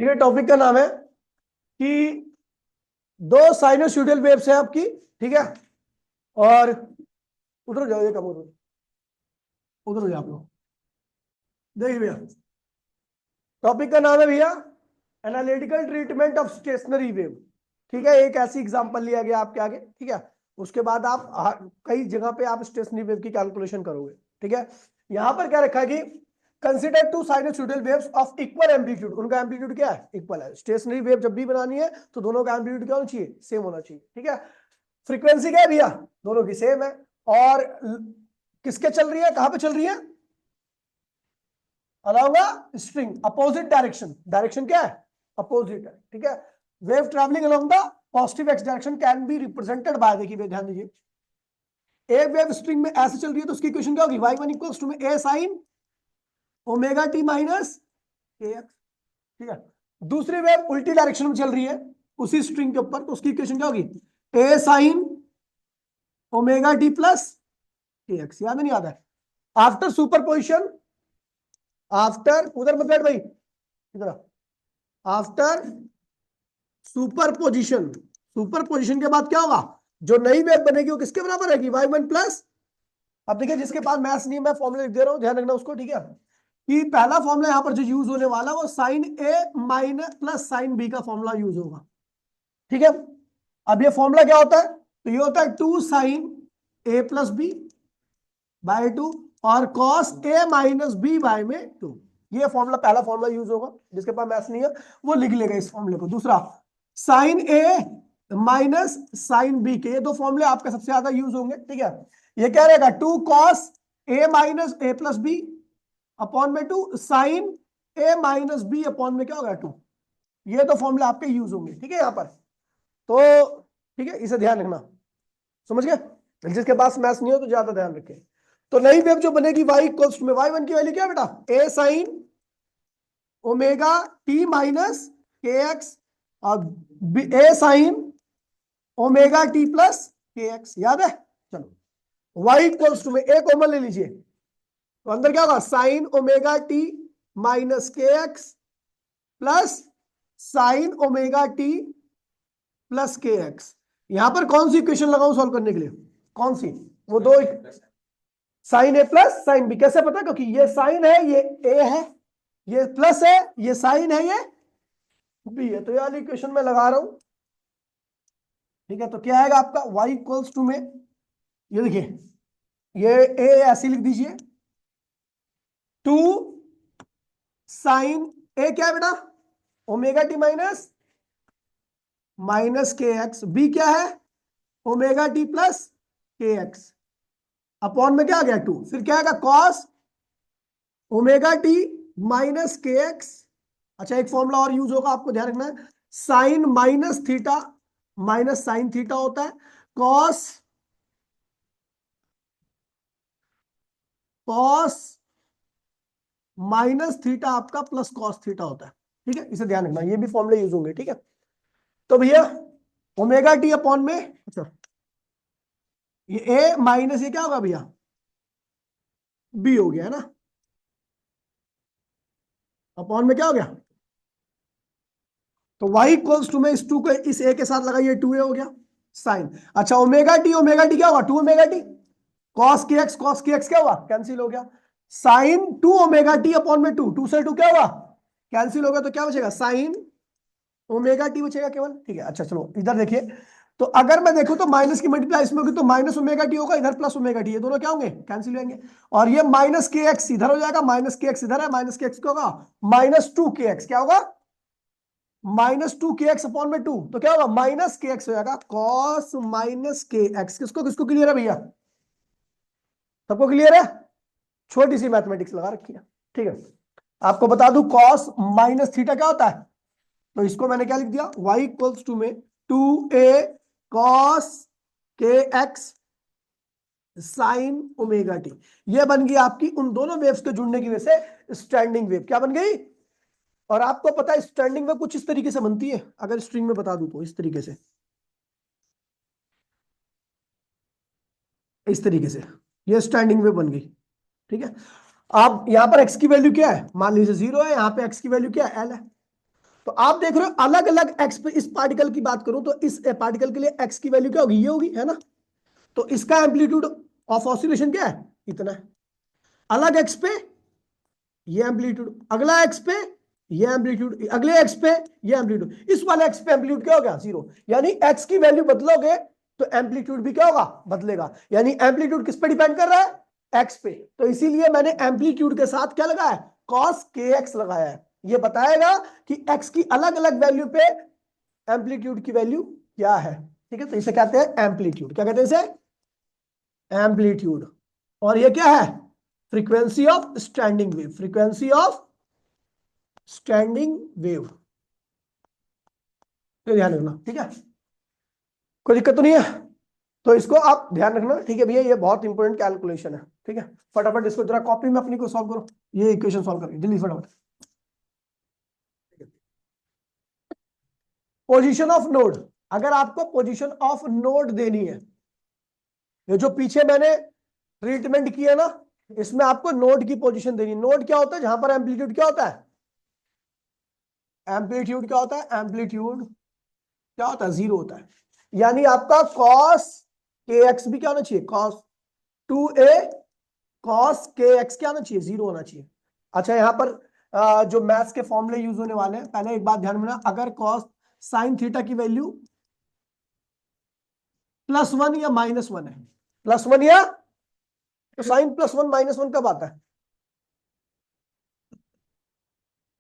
ठीक है, टॉपिक का नाम है कि दो साइनोसॉइडल वेव्स है आपकी, ठीक है। और उधर जाओ, ये कम उधर हो जाओ आप लोग। देखिए भैया, टॉपिक का नाम है भैया analytical treatment of stationary wave. ठीक है, एक ऐसी एग्जांपल लिया गया आपके आगे, ठीक है। उसके बाद आप कई जगह पे आप स्टेशनरी वेव की कैलकुलेशन करोगे, ठीक है। यहां पर क्या रखा है कि consider two sinusoidal waves of equal amplitude. उनका एम्पलीट्यूड क्या है? इक्वल है। स्टेशनरी वेव जब भी बनानी है तो दोनों का एम्पलीट्यूड क्या होना चाहिए? सेम होना चाहिए, ठीक है। फ्रीक्वेंसी क्या है भैया? दोनों की सेम है। और किसके चल रही है, कहां पे चल रही है? Along a string, opposite direction. Direction क्या है? अपोजिट है, ठीक है। Wave travelling along the positive x direction can be represented by, देखिए ध्यान दीजिए, एक वेव स्ट्रिंग में ऐसे चल रही है तो उसकी इक्वेशन क्या होगी? y1 equals to A sine omega t minus k x, ठीक है। दूसरी वेव उल्टी डायरेक्शन में चल रही है उसी स्ट्रिंग के ऊपर, तो उसकी इक्वेशन क्या होगी? ए साइन ओमेगा टी प्लस के एक्स। याद नहीं आता है? आफ्टर सुपरपोजिशन, आफ्टर उधर मत बैठ भाई, इधर आफ्टर सुपरपोजिशन, सुपरपोजिशन के बाद क्या होगा? जो नई वेव बनेगी वो किसके बराबर रहेगी? y1 प्लस, अब देखिए जिसके पास मैथ्स नहीं, मैं फॉर्मूला लिख दे रहा हूं, ध्यान रखना उसको, ठीक है। कि पहला फॉर्मूला यहां पर जो यूज होने वाला वो साइन ए माइनस प्लस साइन बी का फॉर्मूला यूज होगा, ठीक है। अब ये फॉर्मूला क्या होता है? तो ये होता है 2 साइन ए प्लस बी बाय 2 और cos A minus B bye में 2। ये फॉर्मूला, पहला फॉर्मूला यूज होगा। जिसके पास मैथ्स नहीं है वो लिख लेगा इस फॉर्मूले को। दूसरा साइन ए माइनस साइन बी के, ये दो फॉर्मूले आपके सबसे ज्यादा यूज होंगे, ठीक है। ये क्या रहेगा? 2 cos A minus A plus B upon में 2 साइन ए माइनस बी अपॉन में क्या होगा? 2। ये दो फॉर्मूले आपके यूज होंगे, ठीक है यहाँ पर। तो ठीक है, इसे ध्यान रखना, समझ गए। जिसके पास मैथ्स नहीं हो तो ज्यादा ध्यान रखें। तो नई वेव जो बनेगी y इक्वल्स टू में y1 की वैल्यू क्या है बेटा? ए sine omega t minus k x और ए साइन ओमेगा टी प्लस के एक्स। याद है? चलो y इक्वल्स टू में ए कॉमन ले लीजिए, तो अंदर क्या होगा? Sign omega t minus k x plus sign omega T plus के एक्स। यहां पर कौन सी इक्वेशन लगाऊं सॉल्व करने के लिए? कौन सी? वो दो, साइन ए प्लस साइन बी। कैसे पता? क्योंकि ये साइन है, ये ए है, ये प्लस है, ये साइन है, ये बी है। तो ये वाली इक्वेशन में लगा रहा हूं, ठीक है। तो क्या आएगा आपका? y इक्वल्स टू में, ये देखिए, ये ए ऐसे लिख दीजिए, 2 साइन ए क्या है बेटा? Omega t minus minus k x, B क्या है? ओमेगा टी प्लस के एक्स अपॉन में क्या आ गया? 2। फिर क्या आएगा? Cos omega t minus k x. अच्छा, एक फॉर्मूला और यूज होगा, आपको ध्यान रखना है। Sine minus theta minus sine theta होता है। कॉस कॉस माइनस थीटा आपका प्लस कॉस थीटा होता है, ठीक है। इसे ध्यान रखना, ये भी फॉर्मूले यूज होंगे, ठीक है। तो भैया ओमेगा टी अपॉन में, अच्छा ये ए माइनस ये क्या होगा भैया? बी हो गया है ना, अपॉन में क्या हो गया? तो y इक्वल्स टू में इस 2 को इस a के साथ लगाइए, 2a हो गया साइन। अच्छा ओमेगा टी क्या होगा? 2 ओमेगा टी कॉस के एक्स क्या हुआ? कैंसिल हो गया। साइन 2 ओमेगा टी अपॉन में 2, 2 से 2 क्या हुआ? कैंसिल हो गया। तो क्या बचेगा? साइन ओमेगा टी बचेगा केवल, ठीक है। अच्छा चलो इधर देखिए, तो अगर मैं देखूं तो माइनस की मल्टीप्लाई इसमें होगी तो माइनस ओमेगा टी होगा, इधर प्लस ओमेगा टी, ये दोनों क्या होंगे? कैंसिल होंगे। और ये माइनस के एक्स इधर हो जाएगा, माइनस के एक्स इधर है, माइनस के एक्स क्या होगा? माइनस 2 के एक्स क्या होगा? माइनस 2 के एक्स अपॉन में 2, तो क्या होगा? माइनस के एक्स हो जाएगा। कॉस माइनस के एक्स, किसको किसको क्लियर है भैया? सबको क्लियर है? छोटी सी मैथमेटिक्स लगा रखी है, ठीक है। आपको बता दूं कॉस माइनस थीटा क्या होता है, तो इसको मैंने क्या लिख दिया? y इक्वल्स टू में 2a कॉस के एक्स साइन ओमेगा टी। ये बन गई आपकी उन दोनों वेव्स के जुड़ने की वजह से स्टैंडिंग वेव। क्या बन गई? और आपको पता है स्टैंडिंग वेव कुछ इस तरीके से बनती है, अगर स्ट्रिंग में बता दूं तो इस तरीके से, इस तरीके से ये स्टैंडिंग वेव बन गई, ठीक है। अब यहां पर x की वैल्यू क्या है? मान लीजिए 0 है, यहां पे x की वैल्यू क्या है? l है। तो तो आप देख रहे हो अलग अलग एक्स पे, इस पार्टिकल की बात करूं तो इस पार्टिकल के लिए एक्स की वैल्यू क्या होगी, ये होगी, है ना। तो इसका एम्पलीट्यूड ऑफ ऑसिलेशन क्या है, इतना है। अलग एक्स पे ये एम्पलीट्यूड, अगला एक्स पे ये एम्पलीट्यूड, अगले एक्स पे ये एम्पलीट्यूड, इस वाले एक्स पे एम्पलीट्यूड क्या हो गया, जीरो। यानी एक्स की वैल्यू बदलोगे तो एम्पलीट्यूड भी क्या होगा, बदलेगा। यानी एम्पलीट्यूड किस पे डिपेंड कर रहा है, एक्स पे। तो इसीलिए मैंने एम्पलीट्यूड के साथ क्या लगाया है, कॉस के एक्स लगाया है। ये बताएगा कि एक्स की अलग अलग वैल्यू पे एम्पलीट्यूड की वैल्यू क्या है। ठीक है, तो इसे कहते हैं एम्पलीट्यूड। क्या कहते हैं इसे, एम्पलीट्यूड। और ये क्या है, frequency of standing wave, frequency of standing wave. तो ध्यान रखना, ठीक है, कोई दिक्कत तो नहीं है। तो इसको आप ध्यान रखना, ठीक है भैया, ये बहुत इंपॉर्टेंट कैलकुलेशन है। ठीक है, फटाफट इसको जरा कॉपी में अपनी को सॉल्व करो, ये इक्वेशन सॉल्व करके जल्दी फटाफट। पोजीशन ऑफ नोड, अगर आपको पोजीशन ऑफ नोड देनी है, ये जो पीछे मैंने ट्रीटमेंट किया ना, इसमें आपको नोड की पोजीशन देनी है। नोड क्या होता है, जहां पर एम्पलीट्यूड क्या होता है, एम्पलीट्यूड क्या होता है, एम्पलीट्यूड क्या होता है, जीरो होता है। यानी आपका कॉस के एक्स भी क्या होना चाहिए, कॉस 2a कॉस के एक्स क्या होना चाहिए, जीरो होना चाहिए। अच्छा, यहां पर जो मैथ्स के फॉर्मूले यूज होने वाले हैं, पहले एक बात ध्यान में रखना, अगर कॉस साइन थीटा की वैल्यू +1 या -1 है, +1 या, तो साइन +1 -1 कब आता है,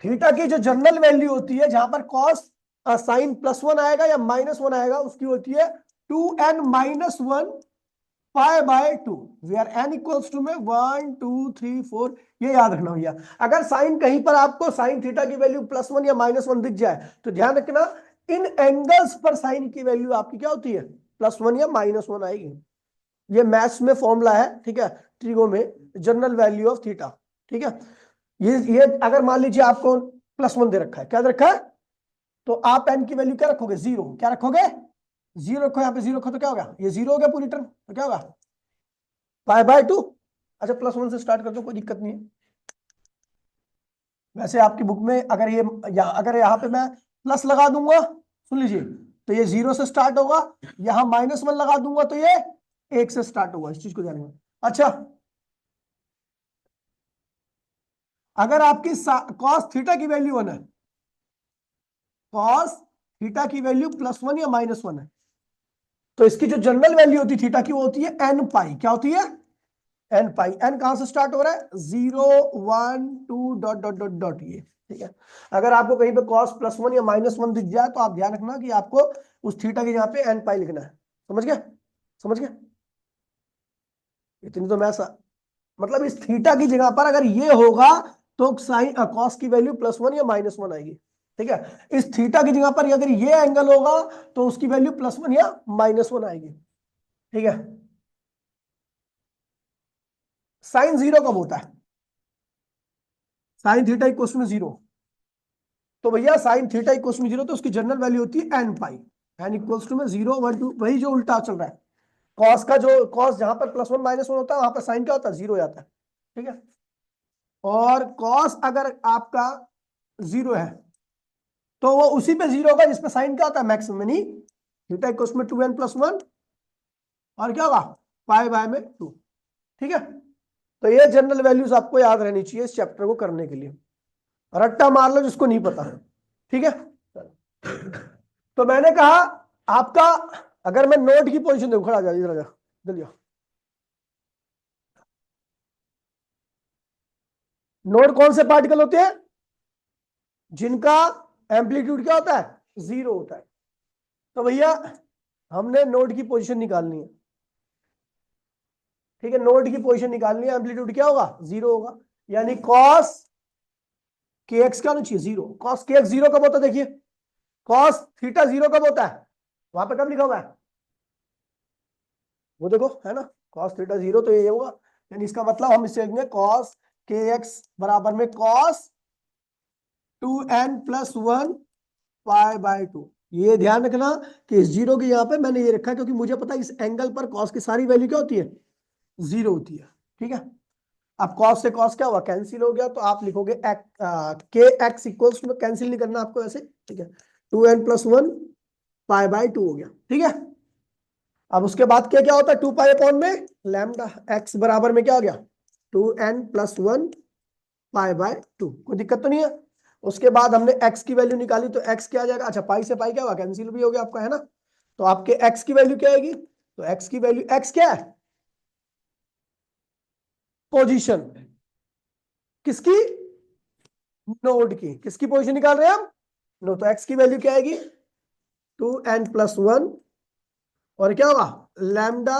थीटा की जो जनरल वैल्यू होती है, जहां पर कॉस साइन +1 आएगा या -1 आएगा, उसकी होती है 2n-1 π/2, where n equals to में 1 2 3 4। ये याद रखना भैया, अगर साइन कहीं पर आपको साइन थीटा की वैल्यू +1 या -1 दिख जाए, तो ध्यान रखना इन एंगल्स पर साइन की वैल्यू आपकी क्या होती है, +1 या -1 आएगी। ये मैथ्स में फॉर्मूला है, ठीक है, ट्रिगो में, जनरल वैल्यू ऑफ थीटा। ठीक है, ये अगर मान लीजिए आपको +1 दे रखा है, क्या दे रखा है, तो आप एन की वैल्यू क्या रखोगे, जीरो। क्या रखोगे, जीरो रखो, यहाँ पे जीरो रखो तो क्या होगा, ये जीरो हो गया पूरी टर्म, तो क्या होगा, π/2। अच्छा, +1 से स्टार्ट कर दो, कोई दिक्कत नहीं है। वैसे आपकी बुक में अगर ये अगर यहाँ पे मैं प्लस लगा दूंगा, सुन लीजिए, तो ये 0 से स्टार्ट होगा, यहां -1 लगा दूंगा तो ये 1 से स्टार्ट होगा, इस चीज को ध्यान में। अच्छा, अगर आपकी कॉस थीटा की वैल्यू 1 है, कॉस थीटा की वैल्यू +1 या -1 है, तो इसकी जो जनरल वैल्यू होती है थीटा की, वो होती है n π। क्या होती है, n π। n कहां से स्टार्ट हो रहा है, 0 1 2 डॉट डॉट डॉट डॉट, ये ठीक है। अगर आपको कहीं पे cos +1 या -1 दिख जाए, तो आप ध्यान रखना कि आपको उस थीटा के यहाँ पे n π लिखना है। समझ गए, समझ गए, इतनी तो मैं मतलब इस थीटा की जगह पर अगर ये होगा, तो साइन कॉस की वैल्यू +1 या -1 आएगी। ठीक है, इस थीटा की जगह पर अगर ये एंगल होगा, तो उसकी वैल्यू +1 या -1 आएगी। ठीक है, साइन 0 कब होता है, साइन थीटा इक्वल्स टू 0। तो भैया साइन थीटा इक्वल्स टू 0, तो उसकी जनरल वैल्यू होती है n π। n इक्वल्स टू में 0 1 2, वही जो उल्टा चल रहा है, कॉस का जो कॉस जहां पर +1 -1 होता है, वहां पर साइन क्या होता है, 0 हो जाता है। ठीक है, और कॉस अगर आपका 0 है, तो वो उसी पे 0 होगा जिसपे साइन क्या होता है, मैक्सिमम, यानी थीटा इक्वल्स में 2n+1, और क्या होगा, π/2। ठीक है, तो ये जनरल वैल्यूज आपको याद रहनी चाहिए इस चैप्टर को करने के लिए, रट्टा मार लो जिसको नहीं पता। ठीक है, तो मैंने कहा आपका, अगर मैं नोड की पोजीशन देखूं, खड़ा जा, इधर आ जा जल्दी। नोड कौन से पार्टिकल होते हैं, जिनका एम्पलीट्यूड क्या होता है, 0 होता है। तो भैया हमने नोड की पोजीशन निकालनी है। ठीक है, नोड की पोजीशन निकालनी है, एम्पलीट्यूड क्या होगा, 0 होगा। यानी कॉस के एक्स क्या होना चाहिए, 0। कॉस के एक्स 0 कब होता है, देखिए, कॉस थीटा 0 कब होता है, वहां पर कब लिखा हुआ है, वो देखो, है ना, कॉस थीटा 0, तो ये होगा। यानी इसका मतलब हम इसे लिखेंगे कॉस के एक्स बराबर में कॉस 2n+1 π/2। ये ध्यान रखना कि इस 0 के यहाँ पे मैंने ये रखा है, क्योंकि मुझे पता है इस एंगल पर कॉस की सारी वैल्यू क्या होती है, 0 होती है। ठीक है, अब कॉस से कॉस क्या हुआ, कैंसिल हो गया, तो आप लिखोगे के एक्स इक्वल्स में, कैंसिल नहीं करना आपको ऐसे, ठीक है, 2n+1 पाई बाय 2 हो गया, ठीक है। अब उसके बाद क्या क्या होता है, 2 पाई अपॉन में लैम्डा, एक्स बराबर में क्या हो गया, 2n+1 पाई बाय 2, कोई दिक्कत तो नहीं है। उसके बाद हमने x की वैल्यू निकाली, तो x क्या आ जाएगा, अच्छा पाई से पाई क्या हुआ, कैंसिल भी हो गया आपका, है ना। तो आपके x की वैल्यू क्या आएगी, तो x की वैल्यू, x क्या है, पोजीशन किसकी, नोड की, किसकी पोजीशन निकाल रहे हैं हम, नो, तो x की वैल्यू क्या आएगी, 2n+1 और क्या होगा, लैम्डा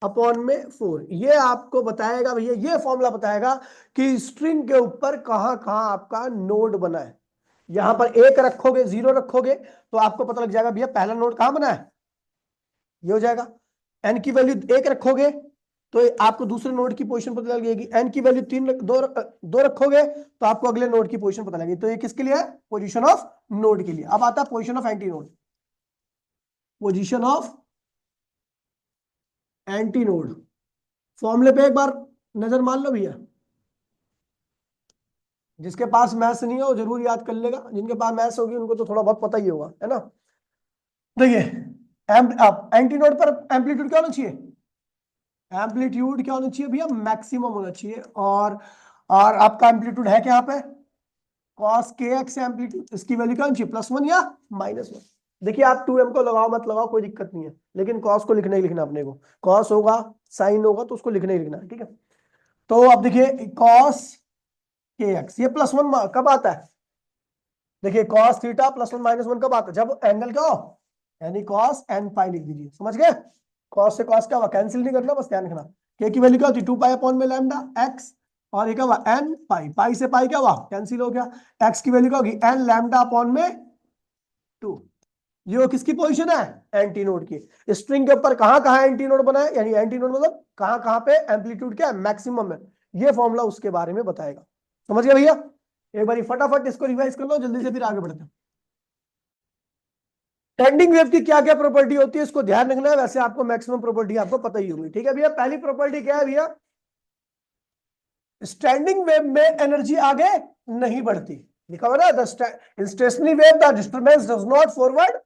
अपॉन में 4। ये आपको बताएगा भैया, ये फॉर्मूला बताएगा कि स्ट्रिंग के ऊपर कहां कहां आपका नोड बना है। यहां पर 1 रखोगे, 0 रखोगे, तो आपको पता लग जाएगा भैया पहला नोड कहां बना है, ये हो जाएगा। एन की वैल्यू 1 रखोगे तो आपको दूसरे नोड की पोजीशन पता लग जाएगी, एन की वैल्यू 2 रखोगे तो आपको अगले नोड की पोजीशन पता लगेगी। तो ये किसके लिए है, पोजीशन ऑफ नोड के लिए। अब आता है position of anti node, position of anti node, फॉर्मूले पे एक बार नजर मान लो भैया। जिसके पास मैथ्स नहीं है वो जरूर याद कर लेगा, जिनके पास मैथ्स होगी उनको तो थोड़ा बहुत पता ही होगा, है ना। देखिए एंटी नोड पर एम्पलीट्यूड क्या होना चाहिए, एम्पलीट्यूड क्या होना चाहिए भैया, मैक्सिमम होना चाहिए। और आपका एम्पलीट्यूड है क्या यहाँ पे, cos kx एम्पलीट्यूड, इसकी वैल्यू क्या होनी चाहिए, +1 या -1। देखिए आप 2m को लगाओ मत लगाओ कोई दिक्कत नहीं है, लेकिन cos को लिखना ही लिखना अपने को, cos होगा साइन होगा तो उसको लिखना ही लिखना है, ठीक है। तो अब देखिए cos kx ये +1 कब आता है, देखिए cos थीटा +1 -1 कब आता है, जब एंगल क्या हो, यानी cos n पाई लिख दीजिए, समझ गए। cos से cos क्या हुआ, कैंसिल नहीं करना, बस ध्यान रखना। k की वैल्यू क्या होती है, 2 पाई अपॉन में लैम्डा x, और ये क्या हुआ n पाई, पाई से पाई क्या हुआ, कैंसिल हो गया। x की वैल्यू क्या होगी, n लैम्डा अपॉन में 2। ये किसकी पोजीशन है, एंटी नोड की। स्ट्रिंग के ऊपर कहां कहां एंटी नोड बना है, यानी एंटी नोड मतलब कहां कहां पे एम्पलीट्यूड क्या है, मैक्सिमम है। ये फॉर्मूला उसके बारे में बताएगा, समझ गए भैया। एक बार फटाफट इसको रिवाइज कर लो जल्दी से, फिर आगे बढ़ते हैं। स्टैंडिंग वेव की क्या क्या प्रॉपर्टी होती है इसको ध्यान रखना है, वैसे आपको मैक्सिमम प्रॉपर्टी आपको पता ही होगी, ठीक है भैया। पहली प्रॉपर्टी क्या है भैया, स्टैंडिंग वेव में एनर्जी आगे नहीं बढ़ती, लिखा हुआ ना, the stationary wave the disturbance does not forward,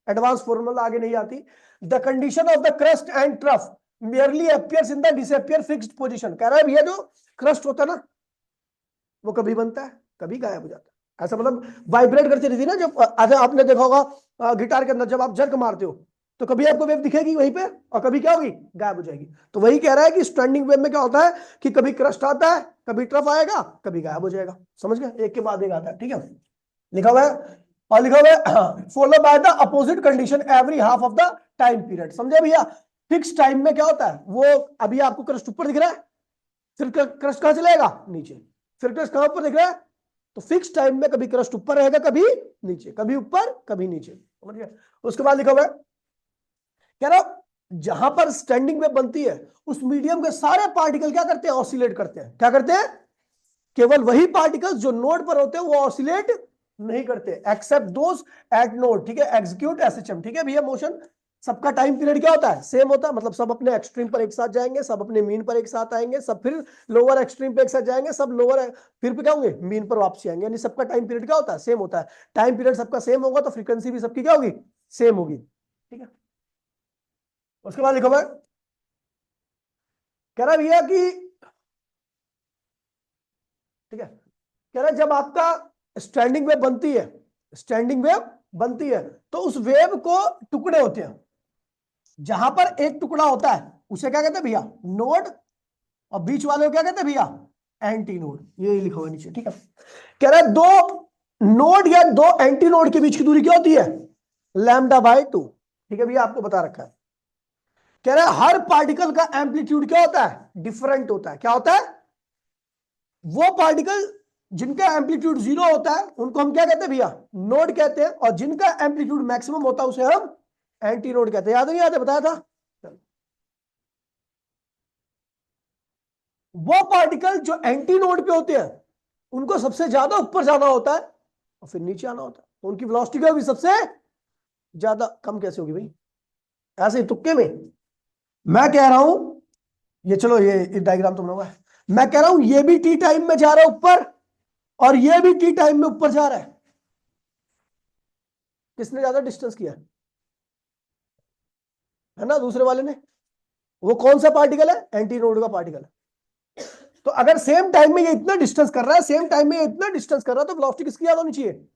advance formula आगे नहीं आती। The condition of the crust and trough merely appears in the disappear fixed position, कह रहा है भैया जो क्रस्ट होता है ना वो कभी बनता है कभी गायब हो जाता है, ऐसा मतलब वाइब्रेट करती रहती है ना, जब अच्छा आपने देखा होगा गिटार के अंदर जब आप जर्क मारते हो तो कभी आपको वेव दिखेगी वहीं पे और कभी क्या होगी, गायब हो जाएगी। तो वही कह रहा है कि स्टैंडिंग वेव में क्या होता है कि कभी क्रस्ट आता है, कभी ट्रफ आएगा, कभी गायब हो जाएगा, समझ गए, एक के बाद एक आता है, ठीक है। लिखा हुआ है, और लिखा हुआ है follow by the opposite condition every half of the time period, समझे भैया। फिक्स टाइम में क्या होता है, वो अभी आपको क्रस्ट ऊपर दिख रहा है, फिर क्रस्ट कहां चलेगा, नीचे, फिर क्रस्ट कहां ऊपर दिख रहा है, तो फिक्स टाइम में कभी क्रस्ट ऊपर रहेगा, कभी नीचे, कभी ऊपर कभी नीचे, समझ गए। उसके बाद लिखा हुआ है, कह रहा जहां पर स्टैंडिंग वेव बनती है उस मीडियम के सारे पार्टिकल क्या करते हैं, ऑसिलेट करते हैं, क्या करते हैं, केवल वही पार्टिकल्स जो नोड पर होते हैं वो ऑसिलेट नहीं करते, एक्सेप्ट दोस एट नोड, ठीक है, एग्जीक्यूट एसएचएम, ठीक है भैया। मोशन सबका टाइम पीरियड क्या होता है, सेम होता है, मतलब सब अपने एक्सट्रीम पर एक साथ जाएंगे, सब अपने मीन पर एक साथ आएंगे, सब फिर लोअर एक्सट्रीम पे एक साथ जाएंगे, सब लोअर फिर क्या होंगे, मीन पर वापसी आएंगे, यानी सबका टाइम पीरियड क्या होता है, सेम होता है। टाइम पीरियड सबका सेम होगा तो फ्रीक्वेंसी भी सबकी क्या होगी, सेम होगी, ठीक है। उसके बाद लिखा हुआ है, कह रहा भैया कि, ठीक है, कह रहा जब आपका स्टैंडिंग वेव बनती है, स्टैंडिंग वेव बनती है तो उस वेव को टुकड़े होते हैं, जहां पर एक टुकड़ा होता है उसे क्या कहते हैं भैया, नोड, और बीच वाले को क्या कहते हैं भैया, एंटी नोड, ये लिखा हुआ नीचे, ठीक है। कह रहा है दो नोड या दो एंटी नोड के बीच की दूरी क्या होती है, λ/2, ठीक है भैया, आपको बता रखा है। कह रहा है हर पार्टिकल का एम्पलीट्यूड क्या होता है, डिफरेंट होता है, क्या होता है, वो पार्टिकल जिनका एम्पलीट्यूड 0 होता है उनको हम क्या कहते हैं भैया, नोड कहते हैं, और जिनका एम्पलीट्यूड मैक्सिमम होता है उसे हम एंटी नोड कहते हैं, याद नहीं, याद है, बताया था। वो पार्टिकल जो एंटी नोड पे होते हैं उनको सबसे ज्यादा ऊपर जाना होता है और फिर नीचे आना होता है, तो उनकी वेलोसिटी क्या होगी, सबसे ज्यादा, कम कैसे होगी भाई, ऐसे ही तुक्के में मैं कह रहा हूं, ये चलो ये डायग्राम तुमने हुआ है, मैं कह रहा हूं ये भी टी टाइम में जा रहा है ऊपर और ये भी टी टाइम में ऊपर जा रहा है। किसने ज्यादा डिस्टेंस किया है ना, दूसरे वाले ने। वो कौन सा पार्टिकल है, एंटी नोड का पार्टिकल है। तो अगर सेम टाइम में ये इतना डिस्टेंस कर रहा है, सेम टाइम में ये इतना डिस्टेंस कर रहा है, तो वेलोसिटी किसकी ज्यादा होनी चाहिए,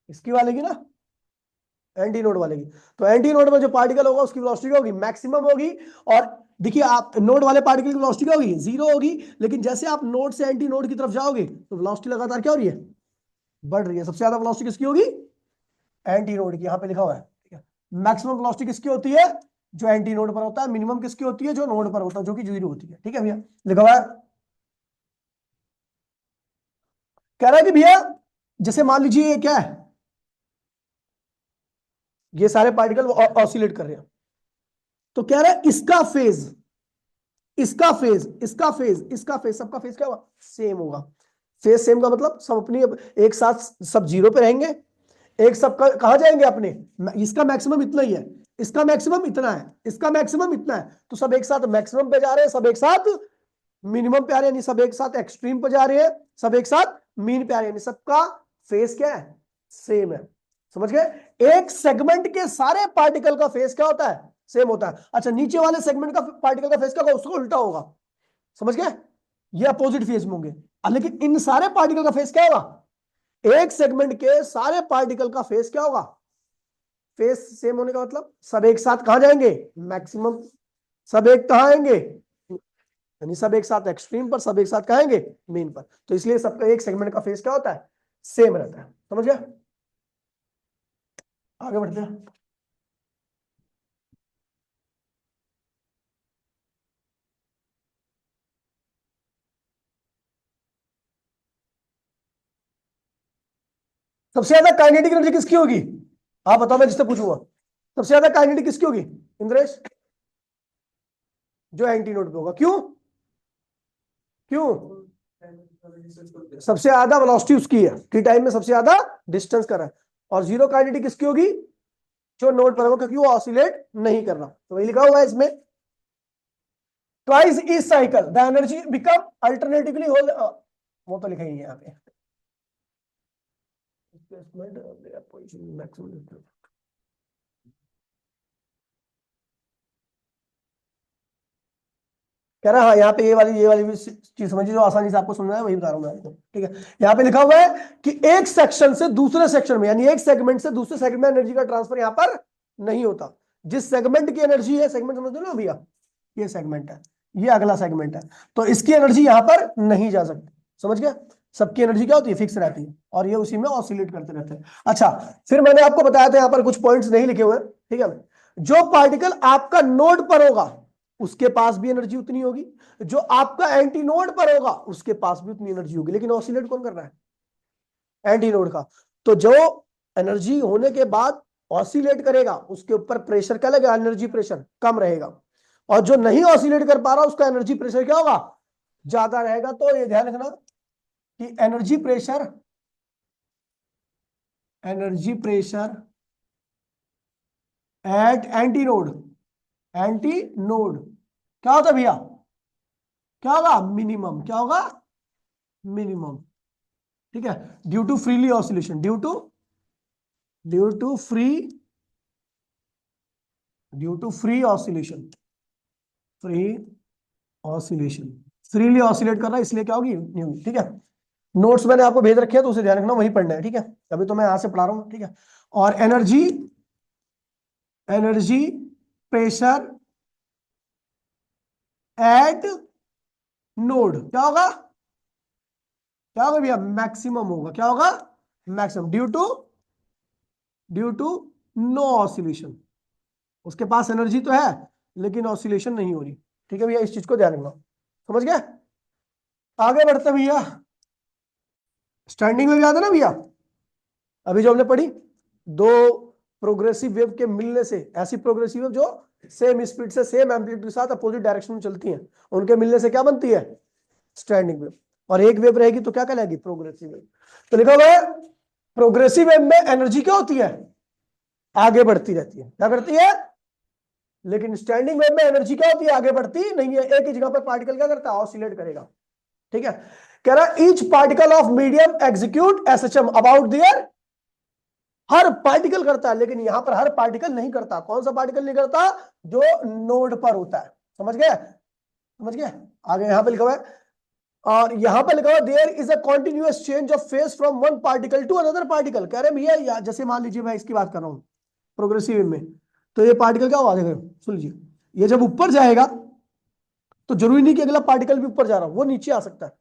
इसकी वाले की ना, एंटी नोड वाले की। तो एंटी नोड में जो पार्टिकल होगा उसकी वेलोसिटी क्या होगी, मैक्सिमम होगी। और देखिए आप नोड वाले पार्टिकल की वेलोसिटी क्या होगी, जीरो होगी। लेकिन जैसे आप नोड से एंटी नोड की तरफ जाओगे तो वेलोसिटी लगातार क्या हो रही है, बढ़ रही है। सबसे ज्यादा वेलोसिटी किसकी होगी, एंटी नोड की, यहां पे लिखा हुआ है, ठीक है। मैक्सिमम वेलोसिटी किसकी होती है, जो एंटी नोड पर होता है। मिनिमम किसकी होती है, जो नोड पर होता है, जो कि जीरो होती है, ठीक है भैया, लिखा हुआ है। कह रहा है कि भैया जैसे मान लीजिए ये क्या है, ये सारे पार्टिकल ऑसिलेट कर रहे हैं। तो कह रहा है इसका फेज, इसका फेज, इसका फेज, इसका फेज, सबका फेज क्या होगा, सेम होगा। फेज सेम का मतलब सब अपनी एक साथ सब जीरो पे रहेंगे, एक सब कहां जाएंगे अपने, इसका मैक्सिमम इतना ही है, इसका मैक्सिमम इतना है, इसका मैक्सिमम इतना है, तो सब एक साथ मैक्सिमम पे जा रहे हैं, सब एक साथ मिनिमम पे आ रहे हैं, सब एक साथ एक्सट्रीम पे जा रहे हैं, सब एक साथ मीन पे आ रहे हैं, सबका फेज क्या है, सेम है। समझ गए, एक सेगमेंट के सारे पार्टिकल का फेज क्या होता है, सेम होता है। अच्छा नीचे वाले सेगमेंट का पार्टिकल का फेज क्या होगा, उसको उल्टा होगा। समझ गए, ये अपोजिट फेज में होंगे। लेकिन इन सारे पार्टिकल का फेज क्या होगा, एक सेगमेंट के सारे पार्टिकल का फेज क्या होगा, फेज सेम होने का मतलब सब एक साथ कहां जाएंगे, मैक्सिमम, सब एक कहां आएंगे, यानी सब एक साथ एक्सट्रीम पर, सब एक साथ कहां आएंगे, मेन पर। तो इसलिए सबका एक सेगमेंट का फेज क्या होता है, सेम रहता है। समझ गया, आगे बढ़ते हैं। सबसे ज्यादा काइनेटिक एनर्जी किसकी होगी, आप बताओ, मैं जिससे पूछूंगा सबसे ज्यादा काइनेटिक किसकी होगी, इंद्रेश, जो एंटी नोड पे होगा। क्यों, क्यों, सबसे ज्यादा वेलोसिटी उसकी है, टी टाइम में सबसे ज्यादा डिस्टेंस कर रहा है। और जीरो काइनेटिक किसकी होगी, जो नोड पर होगा, क्योंकि वो ऑसिलेट नहीं कर रहा। तो वही लिखा हुआ है इसमें, ट्वाइस इस cycle the energy become alternatively whole, वो तो लिखा ही है यहाँ पे। कह रहा है हाँ, यहाँ पे ये वाली भी चीज समझिए, जो आसानी से आपको समझना है वही बता रहा हूँ मैं आपको, ठीक है। यहाँ पे लिखा हुआ है कि एक सेक्शन से दूसरे सेक्शन में, यानी एक सेगमेंट से दूसरे सेगमेंट में एनर्जी का ट्रांसफर यहाँ पर नहीं होता। जिस सेगमेंट की एनर्जी है, सेगमेंट समझ लो ना भैया, ये सेगमेंट है, ये अगला सेगमेंट है, तो इसकी एनर्जी यहाँ पर नहीं जा सकती। समझ गया, सबकी एनर्जी क्या होती है, फिक्स रहती है, और ये उसी में ऑसिलेट करते रहते हैं। अच्छा, फिर मैंने आपको बताया था यहाँ पर कुछ पॉइंट्स नहीं लिखे हुए, ठीक है। जो पार्टिकल आपका नोड पर होगा उसके पास भी एनर्जी उतनी होगी, जो आपका एंटी नोड पर होगा उसके पास भी उतनी एनर्जी होगी। लेकिन ऑसिलेट कौन कर रहा है, एंटी नोड का। तो जो एनर्जी होने के बाद ऑसिलेट करेगा उसके ऊपर प्रेशर क्या लगेगा, एनर्जी प्रेशर कम रहेगा। और जो नहीं ऑसिलेट कर पा रहा उसका एनर्जी प्रेशर क्या होगा, ज्यादा रहेगा। तो ये ध्यान रखना कि energy pressure eight anti node, anti node क्या होता है भैया, क्या होगा, मिनिमम, क्या होगा, मिनिमम, ठीक है। Due to freely oscillation, due to free oscillation, free oscillation, freely oscillate कर रहा है इसलिए क्या होगी, नहीं होगी, ठीक है। नोट्स मैंने आपको भेज रखे हैं तो उसे ध्यान रखना, वही पढ़ना है, ठीक है। अभी तो मैं यहां से पढ़ा रहा हूं, ठीक है। और energy energy pressure at node क्या होगा, क्या होगा भैया, मैक्सिमम होगा। क्या होगा, maximum, due to no oscillation. उसके पास एनर्जी तो है लेकिन ऑसिलेशन नहीं हो रही, ठीक है भैया, इस चीज को ध्यान रखना। समझ गए, आगे बढ़ते हैं भैया। स्टैंडिंग वेव याद है ना भैया, अभी जो हमने पढ़ी, दो प्रोग्रेसिव वेव के मिलने से, ऐसी प्रोग्रेसिव वेव जो सेम स्पीड से सेम एम्पलीट्यूड के साथ अपोजिट डायरेक्शन में चलती हैं, उनके मिलने से क्या बनती है, स्टैंडिंग वेव। और एक वेव रहेगी तो क्या कहलाएगी, प्रोग्रेसिव वेव। तो लिखा हुआ है प्रोग्रेसिव वेव में एनर्जी क्या होती है, आगे बढ़ती रहती है। क्या करती है, लेकिन स्टैंडिंग वेव में एनर्जी क्या होती है, आगे बढ़ती नहीं है, एक ही जगह पर पार्टिकल क्या करता है, ऑसिलेट करेगा। ठीक है, कह रहा है each particle of medium execute SHM about their, her particle करता है, लेकिन यहां पर हर पार्टिकल नहीं करता। कौन सा पार्टिकल नहीं करता, जो नोड पर होता है। समझ गए, समझ गए। आगे यहां पे लिखा हुआ है, और यहां पर लिखा हुआ there is a continuous change of phase from one particle to another particle. कह रहे हैं भैया जैसे मान लीजिए मैं इसकी बात कर रहा हूं प्रोग्रेसिव में, तो ये पार्टिकल क्या हुआ, देखो सुन लीजिए, ये जब ऊपर जाएगा तो जरूरी नहीं कि अगला पार्टिकल भी ऊपर जा रहा हो, वो नीचे आ सकता है।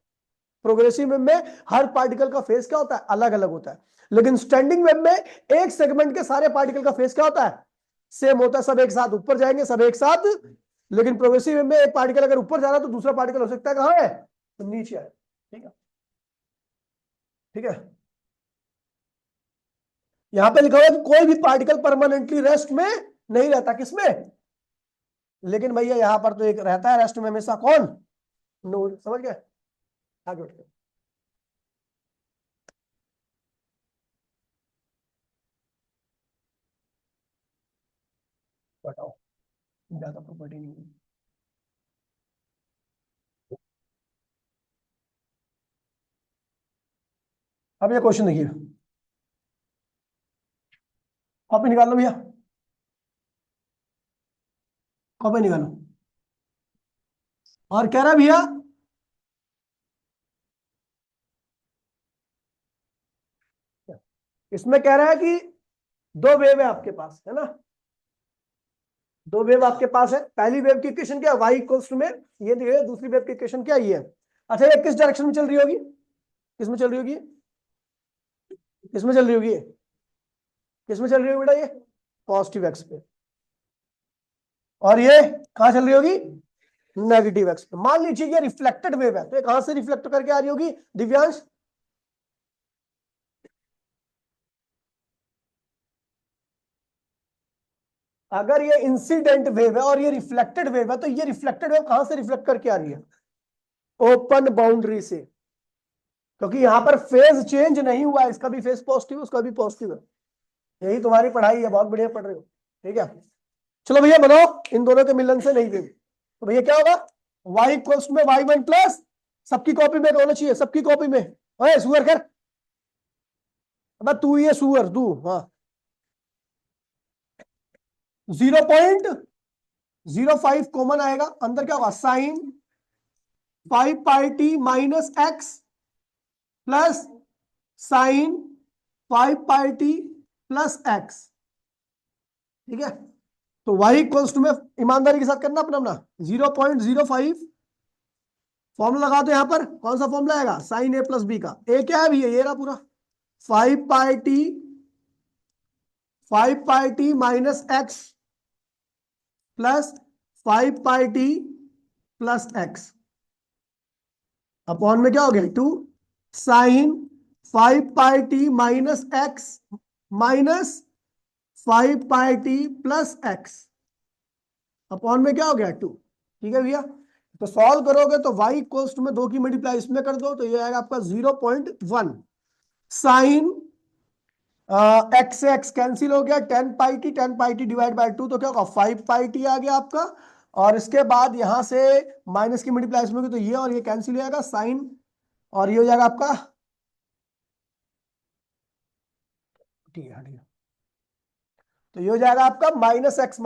प्रोग्रेसिव वेव में हर पार्टिकल का फेस क्या होता है, अलग अलग होता है। लेकिन स्टैंडिंग वेव में एक सेगमेंट के सारे पार्टिकल का फेस क्या होता है, सेम होता है, सब एक साथ ऊपर जाएंगे, सब एक साथ। लेकिन प्रोग्रेसिव वेव में एक पार्टिकल अगर ऊपर जा रहा है तो दूसरा पार्टिकल हो सकता है कहां है, तो नीचे है। ठीक है, ठीक है। यहां पे लिखा हुआ है कि कोई भी पार्टिकल परमानेंटली रेस्ट में नहीं रहता, किसमें, लेकिन भैया यहां पर तो एक रहता है रेस्ट में हमेशा, कौन, नोड। समझ गए, आगे बढ़ते हैं। बताओ, ज्यादा प्रॉपर्टी नहीं है। अब ये क्वेश्चन देखिए, कॉपी निकाल लो भैया, कॉपी निकालो। और कह रहा है भैया, इसमें कह रहा है कि दो वेव है आपके पास, है ना, दो वेव आपके पास है। पहली वेव की इक्वेशन क्या है, वाई इक्वल्स टू में ये दिए, दूसरी वेव की इक्वेशन क्या ये है। अच्छा, ये किस डायरेक्शन में चल रही होगी, किस में चल रही होगी, किस में चल रही होगी, किस में चल रही होगी बेटा, ये पॉजिटिव एक्स पे, और ये कहां चल रही होगी, नेगेटिव एक्स पे। मान लीजिए ये रिफ्लेक्टेड वेव है, तो ये कहां से रिफ्लेक्ट करके आ रही होगी दिव्यांश, अगर ये इंसिडेंट वेव है और ये रिफ्लेक्टेड वेव है, तो ये रिफ्लेक्टेड वेव कहां से रिफ्लेक्ट करके आ रही है, ओपन बाउंड्री से, क्योंकि यहां पर फेज चेंज नहीं हुआ है, इसका भी फेज पॉजिटिव है, उसका भी पॉजिटिव है। यही तुम्हारी पढ़ाई है, बहुत बढ़िया पढ़ रहे हो। ठीक है, चलो भैया बनाओ, इन दोनों के मिलन से नहीं वेव, तो भैया क्या होगा, वाई इक्वल्स में वाई वन प्लस, सबकी कॉपी में होना चाहिए, सबकी कॉपी में, ओए सुअर कर, अब तू ये सुअर तू, हाँ, 0.05 कॉमन आएगा, अंदर क्या होगा, sine 5 pi t minus x plus sine 5 pi t plus x. ठीक है, तो y इक्वल्स टू में ईमानदारी के साथ करना अपना अपना, 0.05 फॉर्मूला लगा दो। यहां पर कौन सा फॉर्मूला आएगा, साइन ए प्लस बी का, ए क्या है भैया, ये रहा पूरा 5 pi T, 5 pi t minus x plus 5 pi t plus x, upon में क्या हो गया, 2 sign 5 pi t minus x minus 5 pi t plus x, upon में क्या हो गया, 2। ठीक है भैया, तो सॉल्व करोगे तो y इक्वल्स टू में 2 की मल्टीप्लाई इसमें कर दो, तो ये आएगा आपका 0.1 साइन एक्स से एक्स कैंसिल हो गया, 10 pi t, 10 pi t divide by 2, तो क्या होगा, 5 पाई टी आ गया आपका। और इसके बाद यहां से माइनस की मल्टीप्लाई इसमें होगी, तो ये और ये कैंसिल हो जाएगा, साइन, और ये हो जाएगा आपका, ठीक है ठीक है, तो ये हो जाएगा आपका minus x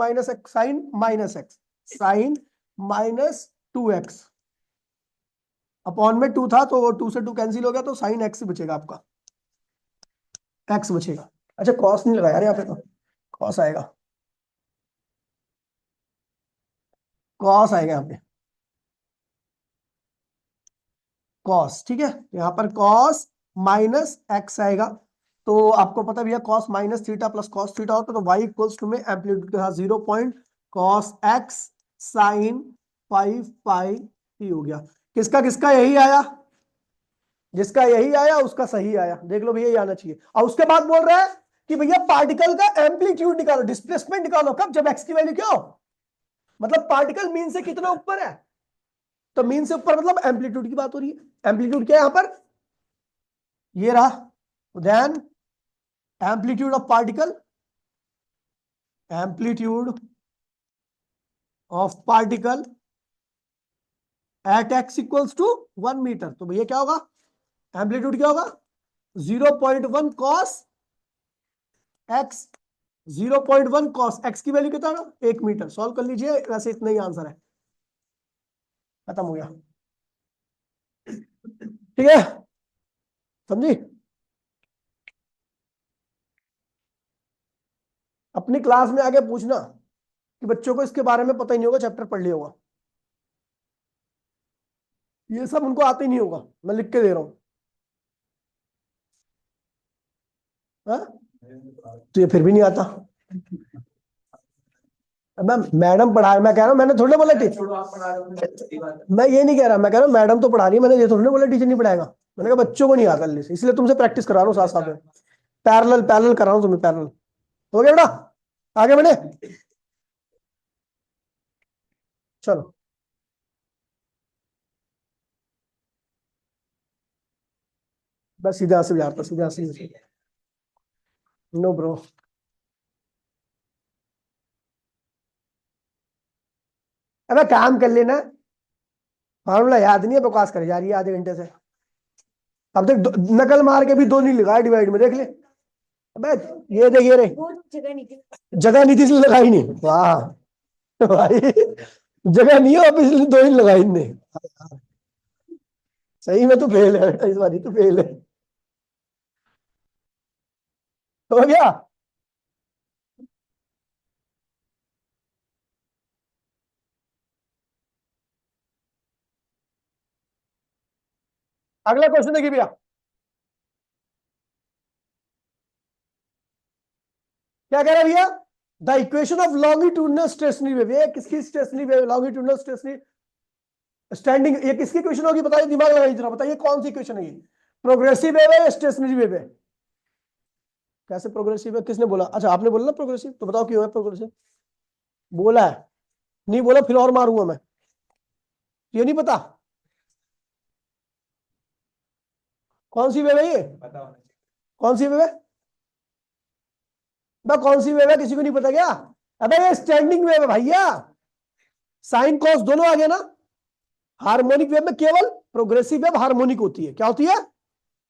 sine minus x, sine -2x, upon में 2 था, तो 2 से 2 कैंसिल हो गया, तो साइन एक्स बचेगा आपका, एक्स बचेगा। अच्छा कॉस नहीं लगा यार यहाँ पे, तो कॉस आएगा, कॉस आएगा यहाँ पे, कॉस। ठीक है, यहाँ पर कॉस माइनस एक्स आएगा, तो आपको पता भैया cos minus theta plus cos theta होता है, तो वाई इक्वल्स टू में एम्पलीट्यूड के साथ 0. cos x sign 5 pi T हो गया। किसका किसका यही आया, जिसका यही आया उसका सही आया, देख लो भैया ये आना चाहिए। और उसके बाद बोल रहा है कि भैया पार्टिकल का एम्पलीट्यूड निकालो, डिस्प्लेसमेंट निकालो, कब, जब एक्स की वैल्यू क्या हो, मतलब पार्टिकल मीन से कितना ऊपर है, तो मीन से ऊपर मतलब एम्पलीट्यूड की बात हो रही है। एम्पलीट्यूड क्या है यहां पर, ये रहा, then amplitude of particle, amplitude of particle at x equals to 1 metre. तो भैया क्या होगा, एम्पलीट्यूड क्या होगा, 0.1 कॉस x, 0.1 कॉस x की वैल्यू कितना है, 1 मीटर। सॉल्व कर लीजिए, वैसे इतना ही आंसर है, खत्म हो गया। ठीक है, समझी। अपनी क्लास में आगे पूछना कि बच्चों को इसके बारे में पता ही नहीं होगा, चैप्टर पढ़ लिया होगा, ये सब उनको आते ही नहीं होगा, मैं लिख के दे रहा हूं। हाँ? तो ये फिर भी नहीं आता। मैं मैडम पढ़ा रही, मैं कह रहा हूँ, मैंने थोड़ी ना बोला टीचर, मैं ये नहीं कह रहा, मैं कह रहा हूँ मैडम तो पढ़ा रही है, मैंने ये थोड़ी ना बोला टीचर नहीं पढ़ाएगा। मैंने कहा बच्चों को नहीं आता जल्दी से, इसलिए तुमसे प्रैक्टिस करा रहा हूँ साथ साथ में, पैरेलल पैरेलल करा रहा हूँ तुम्हें, पैरेलल। हो गया बेटा, आगे बढ़े, चलो। बस सीधा से जाता, सीधा से। नो ब्रो, अबे काम कर लेना, फॉर्मूला याद नहीं है, बकवास कर जा रही है आधे घंटे से। अब देख नकल मार के भी 2 नहीं लगाया डिवाइड में, देख ले। अबे ये देखिए रे, जगह नहीं थी इसलिए लगाई नहीं। वाह भाई, जगह नहीं है ऑफिस, 2 ही लगाई इनने। सही में तो फेल है बेटा, इस बार तो फेल है। हो गया, अगला क्वेश्चन देखिए भैया, क्या कह रहा है भैया, the equation of longitudinal stationary wave, ये किसकी stationary wave, longitudinal stationary standing, ये किसकी इक्वेशन होगी बताइए, दिमाग लगाइए जरा, बताइए कौन सी इक्वेशन है ये, प्रोग्रेसिव वेव है या स्टेशनरी वेव है। कैसे प्रोग्रेसिव है, किसने बोला, अच्छा आपने बोला ना प्रोग्रेसिव, तो बताओ क्यों है प्रोग्रेसिव, बोला है, नहीं बोला फिर और मारूंगा मैं, ये नहीं पता कौन सी वेव है ये, कौन सी वेव है, कौन सी वेव है, किसी को नहीं पता क्या। अबे ये स्टैंडिंग वेव है भैया, साइन कॉस दोनों आ गया ना। हार्मोनिक वेव में केवल प्रोग्रेसिव वेव हार्मोनिक होती है, क्या होती है,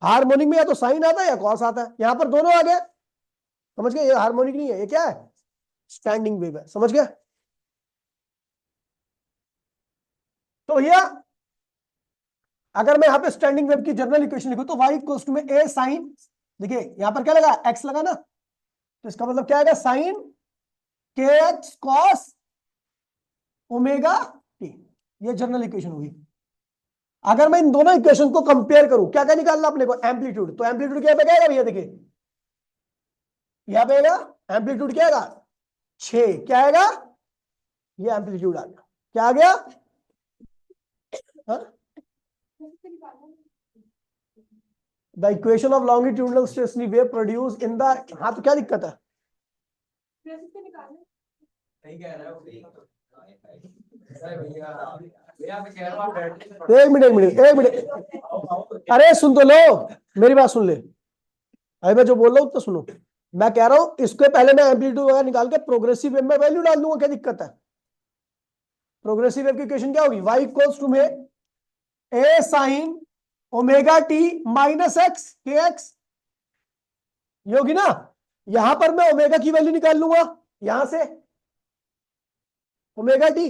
हार्मोनिक में या तो साइन आता है या कॉस आता है, यहां पर दोनों आ गए, समझ गए, ये हार्मोनिक नहीं है, ये क्या है, स्टैंडिंग वेव है, समझ गए। तो भैया अगर मैं यहाँ पे स्टैंडिंग वेव की जनरल इक्वेशन लिखूं तो y इक्वल्स टू में ए साइन, देखिए यहां पर क्या लगा, x लगा ना, तो इसका मतलब क्या आएगा, साइन के एक्स कॉस ओमेगा टी, ये जनरल इक्वेशन होगी। अगर मैं इन दोनों इक्वेशन को कंपेयर करूं, क्या क्या निकालना अपने को, एम्पलीट्यूड, तो एम्पलीट्यूड क्या पे आएगा भैया, देखिए यहां पे आएगा, एम्पलीट्यूड क्या आएगा 6, क्या आएगा, ये एम्पलीट्यूड आ गया, क्या आ गया, the equation of longitudinal stationary wave produce in the, हाँ तो क्या दिक्कत है, एक मिनट एक मिनट एक मिनट, अरे सुन तो लो, मेरी बात सुन ले, अरे मैं जो बोल रहा हूँ तो सुनो, मैं कह रहा हूं इसके पहले मैं एम्पलीट्यूड वगैरह निकाल के प्रोग्रेसिव वेव में वैल्यू डाल दूंगा, क्या दिक्कत है। प्रोग्रेसिव वेव की इक्वेशन क्या होगी, y इक्वल्स टू में a sine omega t minus x के एक्स, ये होगी ना। यहां पर मैं ओमेगा की वैल्यू निकाल लूंगा, यहां से ओमेगा टी,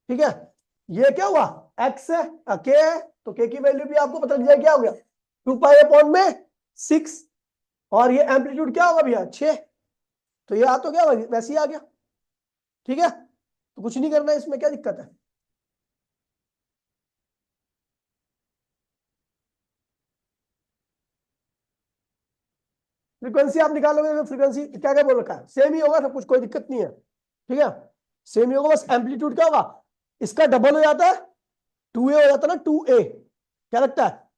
ठीक है, ये क्या हुआ, एक्स है, के है, तो के की वैल्यू भी आपको पता लग जाए, क्या हो गया 2 पाई अपॉन में 6, और ये एम्पलीट्यूड क्या होगा भैया 6, तो ये आ तो क्या वैसे ही आ गया, ठीक है, तो कुछ नहीं करना है इसमें, क्या दिक्कत है। फ्रीक्वेंसी आप निकालोगे तो फ्रीक्वेंसी क्या क्या बोल रखा है, सेम ही होगा सब कुछ, कोई दिक्कत नहीं है, ठीक है, सेम ही होगा, बस एम्पलीट्यूड क्या होगा, इसका डबल हो जाता है, 2a हो जाता है ना, 2a, क्या लगता है,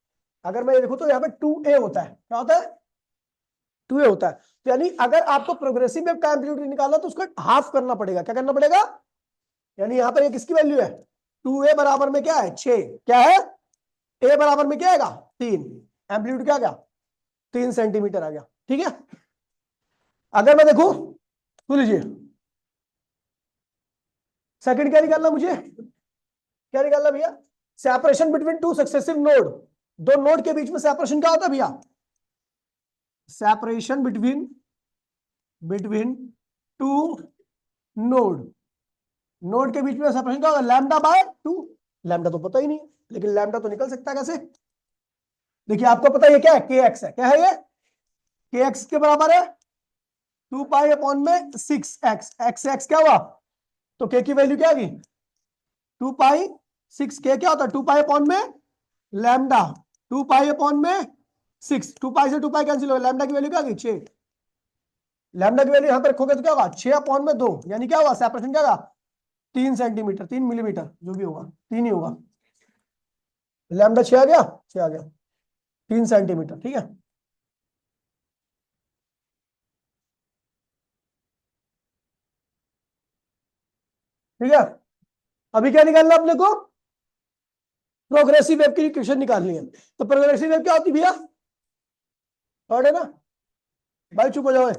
अगर मैं ये देखूं तो यहाँ पे 2a होता है, क्या होता है 2a होता है, तो यानी अगर आपको प्रोग्रेसिव वेव का एम्पलीट्यूड निकालना तो उसको हाफ करना पड़ेगा, क्या करना पड़ेगा, यानी यहाँ पर ये किसकी वैल्यू है, 2a बराबर में क्या है 6, क्या है, a बराबर में क्या आएगा 3, एम्पलीट्यूड क्या आ गया 3 सेंटीमीटर आ गया, ठीक है। अगर मैं देखूं, सुन लीजिए, सेकंड क्या निकालना मुझे, क्या निकालना भैया, separation between two successive node, दो नोड के बीच में सेपरेशन क्या होता है भैया, separation between two node, node के बीच में सेपरेशन क्या होगा, लैम्डा बाय 2। लैम्डा तो पता ही नहीं है, लेकिन लैम्डा तो निकल सकता है कैसे, देखिए आपको पता है ये क्या है, के एक्स है, क्या है ये, के एक्स के बराबर है 2 पाई अपॉन में 6x, एक्स एक्स क्या हुआ, तो के की वैल्यू क्या आ गई 2 पाई 6, के क्या होता है 2 पाई अपॉन में लैम्डा, 2 पाई अपॉन में 6, 2 पाई से 2 पाई कैंसिल हो, लैम्डा की वैल्यू क्या आ गई 6, लैम्डा की वैल्यू यहां पर रखोगे तो क्या होगा 6 अपॉन में 2, यानी क्या हुआ सेपरेशन क्या होगा 3 सेंटीमीटर 3 मिलीमीटर जो भी होगा 3 ही होगा, लैम्डा 6 आ गया, 6 आ गया 3 सेंटीमीटर, ठीक है। ठीक है, अभी क्या निकालना अपने को, प्रोग्रेसिव वेव की इक्वेशन निकालनी है, तो प्रोग्रेसिव वेव क्या होती है भैया, थर्ड है ना, भाई चुप हो जाओ,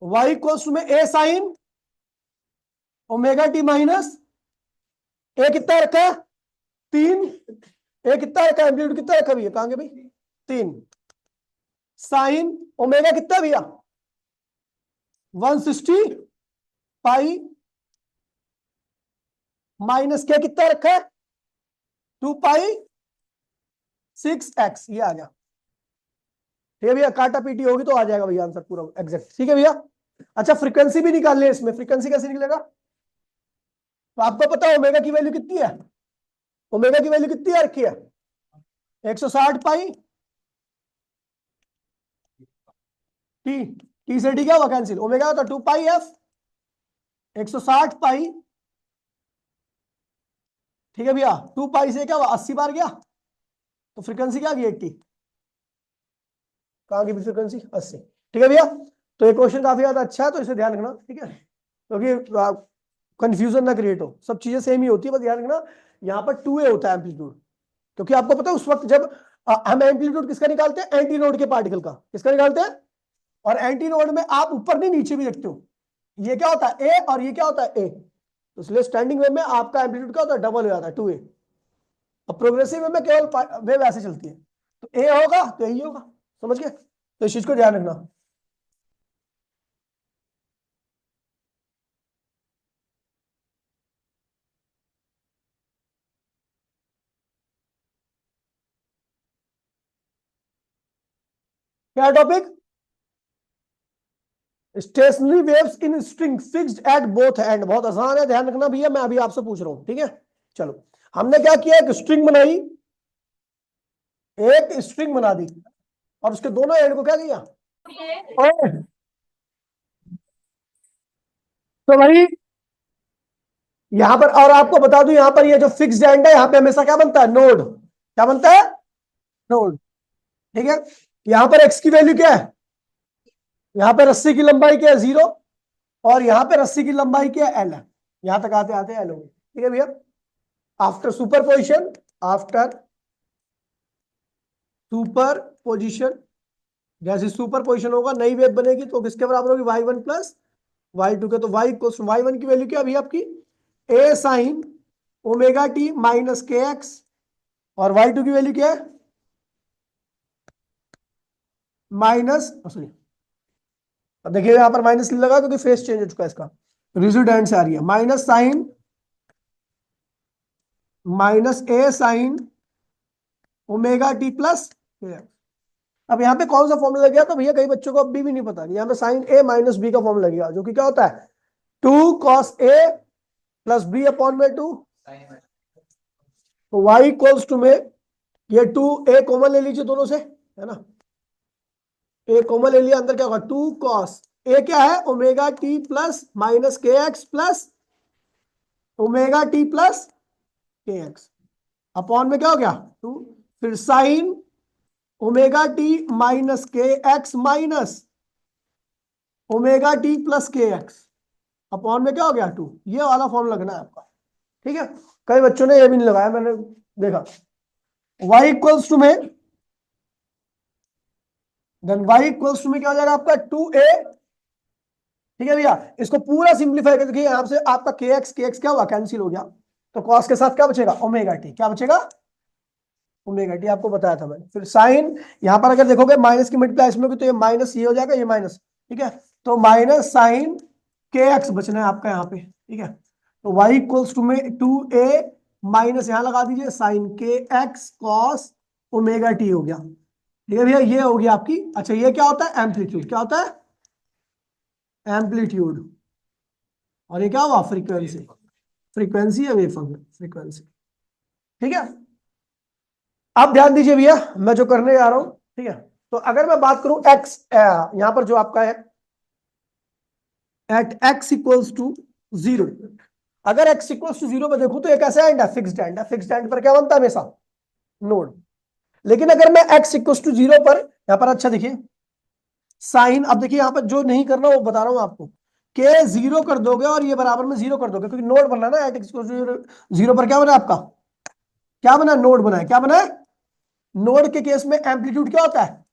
y इक्वल्स टू में a sine omega t minus, a कितना रखा है 3, ए कितना रखा है एम्पलीट्यूड कितना रखा भैया, कहां गए भाई 3, साइन ओमेगा कितना भैया 160 पाई माइनस के कितना रखा है 2 पाई 6x, ये आ गया, ठीक है भैया, काटा पीटी होगी तो आ जाएगा भैया आंसर पूरा एग्जैक्ट, ठीक है भैया। अच्छा फ्रीक्वेंसी भी निकाल ले इसमें, फ्रीक्वेंसी कैसे निकलेगा, तो आपको पता है ओमेगा की वैल्यू कितनी है, ओमेगा की वैल्यू कितनी है रखी है 160 पाई टी, टी से टी क्या हुआ कैंसिल, ओमेगा होता 2 पाई एफ 160 पाई, ठीक है भैया 2 पाई से क्या हुआ 80 बार गया, तो फ्रीक्वेंसी क्या आ गई 80, कहाँ की फ्रीक्वेंसी 80, ठीक है भैया। तो ये क्वेश्चन काफी ज्यादा अच्छा है, तो इसे ध्यान रखना, ठीक है, क्योंकि कंफ्यूजन ना क्रिएट हो, सब चीजें सेम ही होती है, बस ध्यान रखना यहाँ पर 2a होता है एम्पलीट्यूड, क्योंकि आपको पता है उस वक्त जब हम एम्पलीट्यूड किसका निकालते हैं, एंटी नोड के पार्टिकल का, किसका निकालते हैं, और एंटी नोड में आप ऊपर नहीं नीचे भी देखते हो, ये क्या होता है ए और ये क्या होता है ए, तो इसलिए स्टैंडिंग वेव में आपका एम्पलीट्यूड क्या होता है डबल हो जाता है 2a, और प्रोग्रेसिव वेव में केवल वेव ऐसे चलती है, तो ए होगा तो यही होगा, समझ गए, तो इस चीज को ध्यान रखना। क्या topic, stationery waves in string fixed at both and, बहुत आसान है, ध्यान रखना भैया, मैं अभी आपसे पूछ रहा हूं, ठीक है। चलो हमने क्या किया, एक स्ट्रिंग बनाई, एक स्ट्रिंग बना दी, और उसके दोनों एंड को क्या किया, और तो भाई यहां पर, और आपको बता दूं यहां पर ये जो फिक्स्ड एंड है, यहां पे हमेशा क्या बनता है नोड, क्या बनता है नोड, ठीक है। यहां पर एक्स की वैल्यू क्या है, यहां पर रस्सी की लंबाई क्या है 0, और यहां पर रस्सी की लंबाई क्या है एल है, यहां तक आते आते एल होगी, ठीक है भैया। After super position, after super position, जैसे सुपर पोजिशन होगा नई वेव बनेगी तो किसके बराबर होगी y1 प्लस y2 के, तो y इक्वल्स y1 की वैल्यू क्या अभी आपकी a sine omega t minus k x, और y2 की वैल्यू क्या है माइनस, सॉरी अब देखिए यहां पर माइनस लगा क्योंकि फेस चेंज हो चुका है इसका, रिजल्टेंट से आ रही है माइनस साइन माइनस ए साइन ओमेगा टी प्लस, अब यहाँ पे कौन सा फॉर्मूला लग गया, तो भैया कई बच्चों को अभी भी नहीं पता, यहाँ पे साइन ए माइनस बी का फॉर्मूला लगेगा, जो कि क्या होता है 2 cos A plus B upon में 2, तो y इक्वल्स टू में ये 2 ए कॉमन ले लीजिए दोनों से, है ना, ए कॉमन ले लिया, अंदर क्या होगा 2 कॉस ए क्या है omega T plus minus k x plus omega T plus के एक्स, अपॉन में क्या हो गया 2, फिर sign omega t minus k x minus omega T plus के एक्स, अपॉन में क्या हो गया 2, ये वाला फॉर्म लगना है आपका, ठीक है। कई बच्चों ने ये भी नहीं लगाया, मैंने देखा, y इक्वल्स टू में, देन y इक्वल्स टू में क्या हो जाएगा आपका 2a ठीक है भैया, इसको पूरा सिंप्लीफाई करके देखिए, यहां से आपका के एक्स क्या हुआ, कैंसिल हो गया, तो कॉस के साथ क्या बचेगा, ओमेगा टी, क्या बचेगा, ओमेगा टी, आपको बताया था मैंने। फिर साइन, यहां पर अगर देखोगे माइनस की मल्टीप्लाई इसमें होगी तो ये माइनस ये हो जाएगा, ये माइनस, ठीक है, तो माइनस साइन के एक्स बचना है आपका यहाँ पे, ठीक है, तो y इक्वल्स टू में 2a माइनस यहां लगा दीजिए साइन के एक्स कॉस ओमेगा टी हो गया, ठीक है भैया, ये हो गया आपकी। अच्छा ये क्या होता है, एम्पलीट्यूड, क्या होता है, एम्पलीट्यूड, और ये क्या हुआ, फ्रीक्वेंसी, फ्रीक्वेंसी है वेव फंक्शन, फ्रीक्वेंसी, ठीक है। आप ध्यान दीजिए भैया, मैं जो करने जा रहा हूं, ठीक है, तो अगर मैं बात करूं एक्स, यहां पर जो आपका है एट एक्स इक्वल्स टू 0, अगर एक्स इक्वल्स टू 0 पे देखूं तो एक ऐसा एंड है, फिक्स्ड एंड है, फिक्स्ड एंड पर क्या बनता है हमेशा, नोड। लेकिन अगर मैं एक्स इक्वल्स टू 0 पर यहां पर, अच्छा देखिए साइन, अब देखिए यहां पर जो नहीं करना वो बता रहा हूं आपको, के 0 कर दोगे और ये बराबर में 0 कर दोगे, क्योंकि नोड बनना है ना, एट एक्स इक्वल्स टू 0 पर क्या बना आपका, क्या बना, नोड बना है, क्या बना है, नोड के केस में एम्पलीट्यूड क्या होता है,